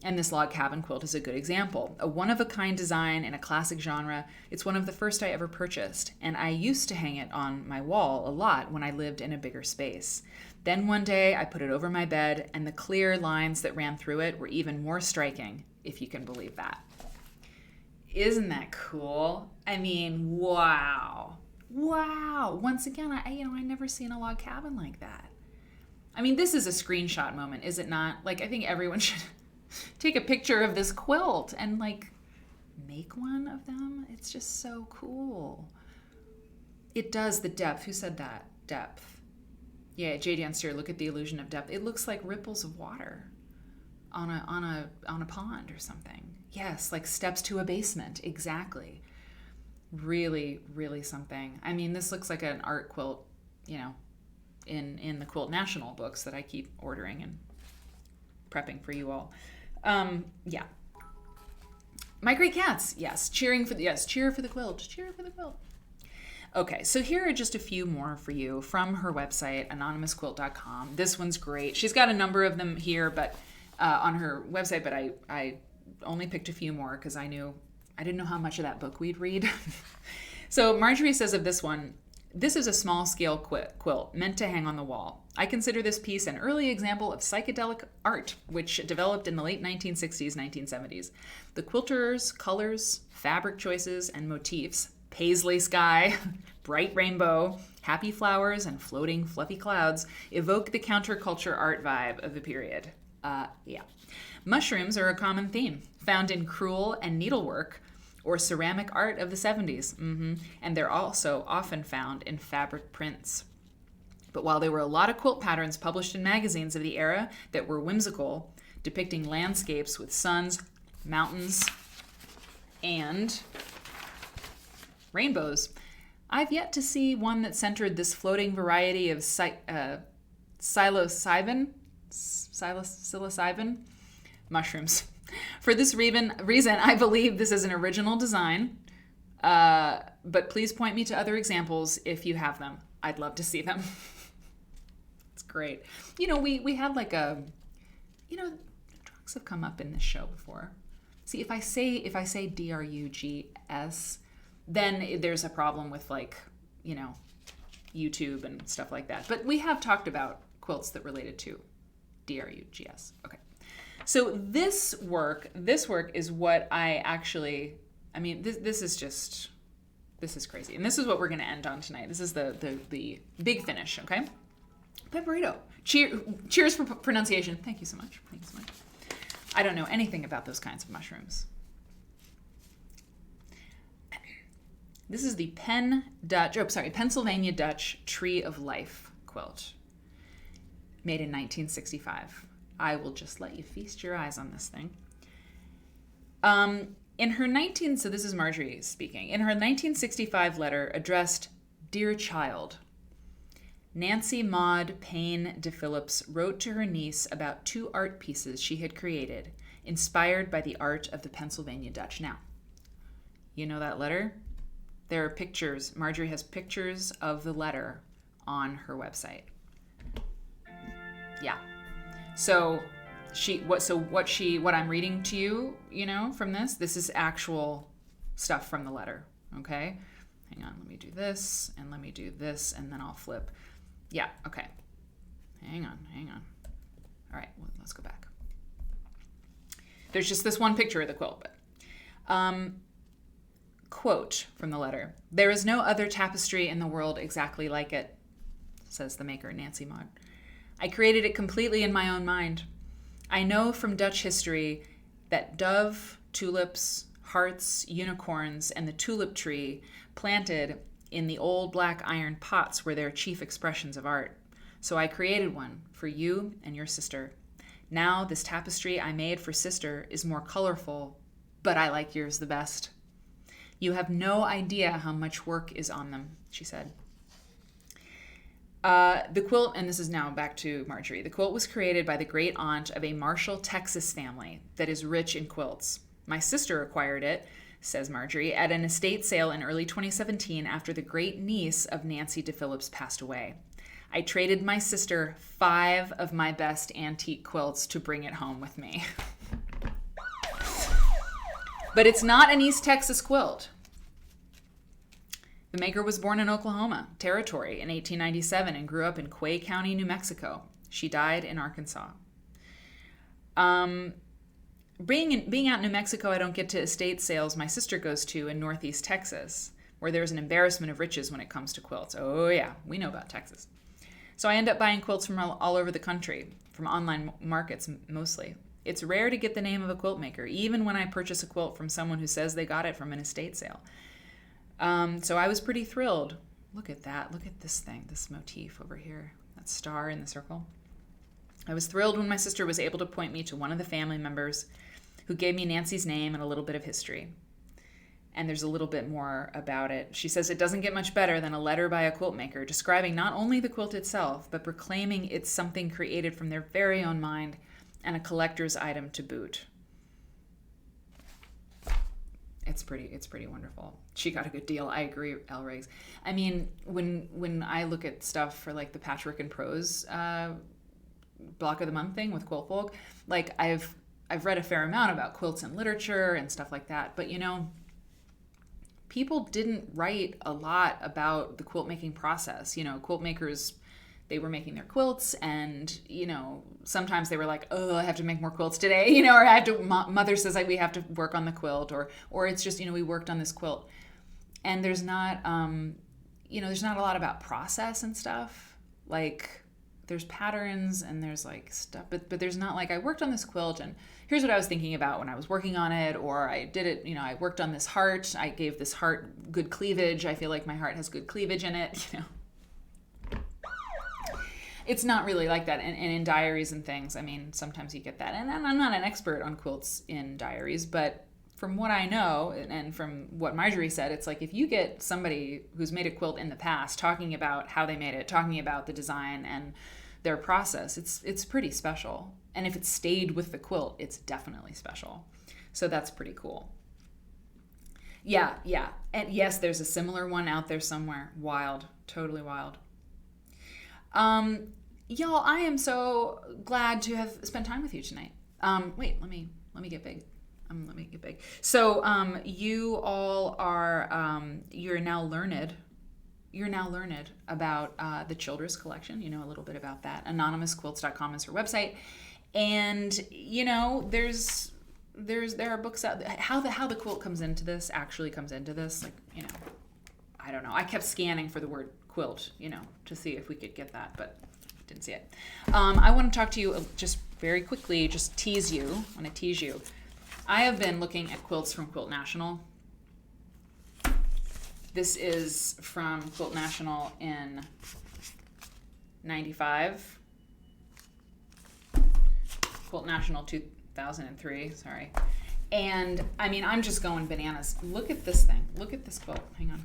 And this log cabin quilt is a good example. A one-of-a-kind design in a classic genre. It's one of the first I ever purchased, and I used to hang it on my wall a lot when I lived in a bigger space. Then one day I put it over my bed, and the clear lines that ran through it were even more striking, if you can believe that. Isn't that cool? I mean, wow. Once again, I never seen a log cabin like that. I mean, this is a screenshot moment, is it not? Like, I think everyone should take a picture of this quilt and like make one of them. It's just so cool. It does the depth. Who said that? Depth. Yeah, JD Unsteer, look at the illusion of depth. It looks like ripples of water on a pond or something. Yes, like steps to a basement. Exactly. Really, really something. I mean, this looks like an art quilt, in the Quilt National books that I keep ordering and prepping for you all. Yeah. My great cats. Yes. Cheer for the quilt. Cheer for the quilt. Okay, so here are just a few more for you from her website, anonymousquilt.com. This one's great. She's got a number of them here, but on her website, but I only picked a few more because I didn't know how much of that book we'd read. So Marjorie says of this one, this is a small-scale quilt meant to hang on the wall. I consider this piece an early example of psychedelic art, which developed in the late 1960s, 1970s. The quilter's colors, fabric choices, and motifs, paisley sky, bright rainbow, happy flowers, and floating fluffy clouds, evoke the counterculture art vibe of the period. Yeah. Mushrooms are a common theme, found in crewel and needlework, or ceramic art of the 70s. And they're also often found in fabric prints. But while there were a lot of quilt patterns published in magazines of the era that were whimsical, depicting landscapes with suns, mountains, and rainbows, I've yet to see one that centered this floating variety of psilocybin mushrooms. For this reason, I believe this is an original design, but please point me to other examples if you have them. I'd love to see them. It's great. We have like drugs have come up in this show before. See, if I say drugs, then there's a problem with YouTube and stuff like that. But we have talked about quilts that related to drugs. Okay. So this work is what this is just This is crazy. And this is what we're going to end on tonight. This is the big finish, okay? Pepperito. Cheers for pronunciation. Thank you so much. Thank you so much. I don't know anything about those kinds of mushrooms. This is the Pennsylvania Dutch Tree of Life quilt, made in 1965. I will just let you feast your eyes on this thing. So this is Marjorie speaking. In her 1965 letter addressed Dear Child, Nancy Maud Payne de Phillips wrote to her niece about 2 art pieces she had created, inspired by the art of the Pennsylvania Dutch. Now, you know that letter? There are pictures. Marjorie has pictures of the letter on her website. Yeah. So what I'm reading to you, from this is actual stuff from the letter. Okay? Hang on, let me do this, and let me do this, and then I'll flip. Yeah, okay. Hang on. All right, well, let's go back. There's just this one picture of the quilt, but quote from the letter, "There is no other tapestry in the world exactly like it," says the maker, Nancy Maud. "I created it completely in my own mind. I know from Dutch history that dove, tulips, hearts, unicorns, and the tulip tree planted in the old black iron pots were their chief expressions of art. So I created one for you and your sister. Now this tapestry I made for sister is more colorful, but I like yours the best. You have no idea how much work is on them," she said. The quilt, and this is now back to Marjorie, the quilt was created by the great aunt of a Marshall, Texas family that is rich in quilts. My sister acquired it, says Marjorie, at an estate sale in early 2017 after the great niece of Nancy de Phillips passed away. I traded my sister 5 of my best antique quilts to bring it home with me. But it's not an East Texas quilt. The maker was born in Oklahoma Territory in 1897 and grew up in Quay County, New Mexico. She died in Arkansas. Being out in New Mexico, I don't get to estate sales my sister goes to in Northeast Texas, where there's an embarrassment of riches when it comes to quilts. Oh yeah, we know about Texas. So I end up buying quilts from all over the country, from online markets mostly. It's rare to get the name of a quilt maker, even when I purchase a quilt from someone who says they got it from an estate sale. So I was pretty thrilled. Look at that. Look at this thing, this motif over here, that star in the circle. I was thrilled when my sister was able to point me to one of the family members who gave me Nancy's name and a little bit of history. And there's a little bit more about it. She says it doesn't get much better than a letter by a quilt maker describing not only the quilt itself, but proclaiming it's something created from their very own mind and a collector's item to boot. It's pretty wonderful. She got a good deal. I agree, Elle Riggs. I mean, when I look at stuff for like the Patchwork and Prose block of the month thing with Quilt Folk, like I've read a fair amount about quilts and literature and stuff like that, but people didn't write a lot about the quilt making process. Quilt makers, they were making their quilts, and sometimes they were like, oh, I have to make more quilts today, or I have to. Mother says we have to work on the quilt, or it's just we worked on this quilt, and there's not there's not a lot about process and stuff. Like there's patterns and there's like stuff, but there's not like I worked on this quilt and here's what I was thinking about when I was working on it, or I did it. I worked on this heart. I gave this heart good cleavage. I feel like my heart has good cleavage in it. It's not really like that. And in diaries and things, I mean, sometimes you get that. And I'm not an expert on quilts in diaries, but from what I know and from what Marjorie said, it's like if you get somebody who's made a quilt in the past talking about how they made it, talking about the design and their process, it's pretty special. And if it stayed with the quilt, it's definitely special. So that's pretty cool. Yeah. And yes, there's a similar one out there somewhere. Wild. Totally wild. Y'all, I am so glad to have spent time with you tonight. Wait, let me get big. Let me get big. So, you all are, you're now learned about the Childress collection. You know a little bit about that. AnonymousQuilts.com is her website. And, there are books out how the quilt actually comes into this. Like, I don't know. I kept scanning for the word quilt, to see if we could get that, but didn't see it. I want to talk to you just very quickly, just tease you. I want to tease you. I have been looking at quilts from Quilt National. This is from Quilt National in 95. Quilt National 2003, sorry. And I mean, I'm just going bananas. Look at this thing. Look at this quilt. Hang on.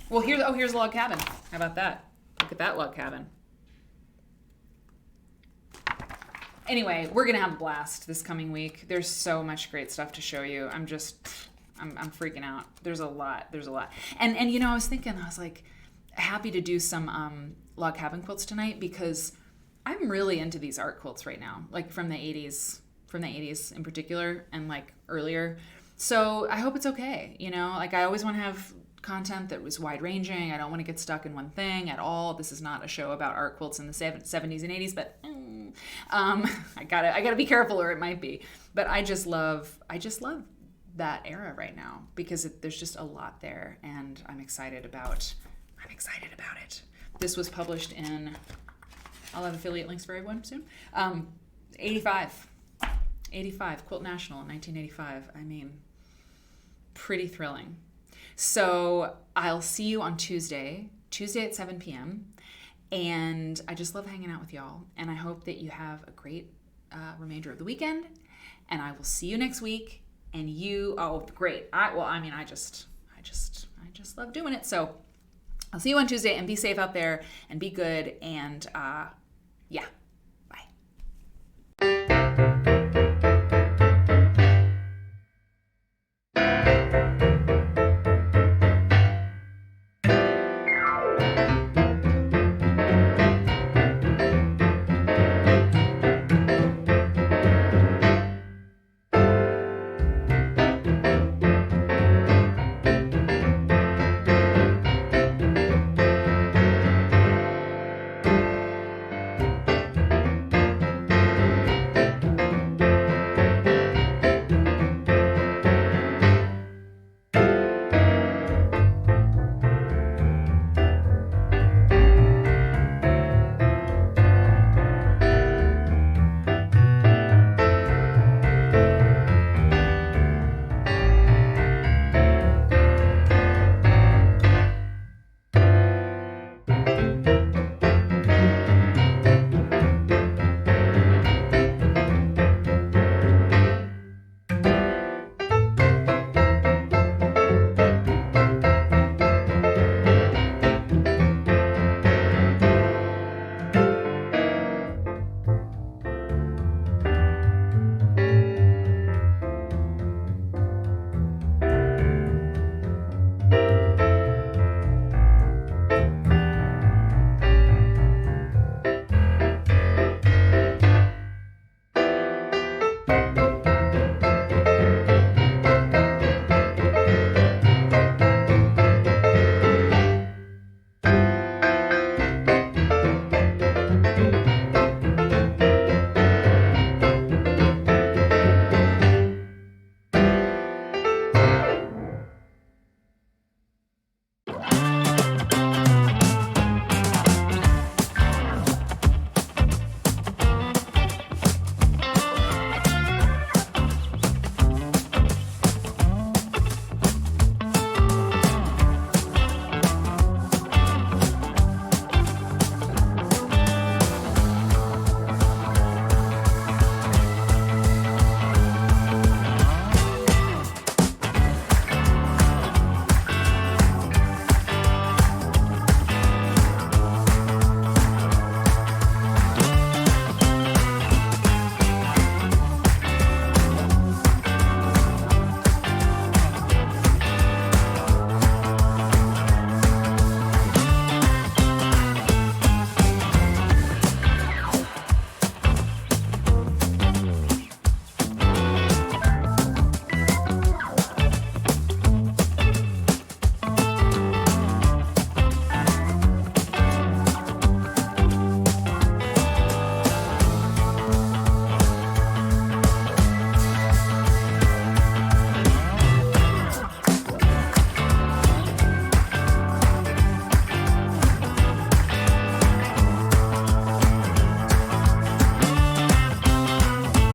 Well, here's a log cabin. How about that? Look at that log cabin. Anyway, we're going to have a blast this coming week. There's so much great stuff to show you. I'm freaking out. There's a lot. And I was thinking, I was like happy to do some log cabin quilts tonight because I'm really into these art quilts right now, like from the 80s in particular and like earlier. So I hope it's okay. Like I always want to have content that was wide ranging. I don't want to get stuck in one thing at all. This is not a show about art quilts in the 70s and 80s, but I gotta be careful or it might be. But I just love that era right now because there's just a lot there and I'm excited about it. This was published in, I'll have affiliate links for everyone soon. 85 Quilt National in 1985. I mean, pretty thrilling. So I'll see you on Tuesday at 7 p.m. And I just love hanging out with y'all. And I hope that you have a great remainder of the weekend. And I will see you next week. And great. I just love doing it. So I'll see you on Tuesday and be safe out there and be good. And yeah.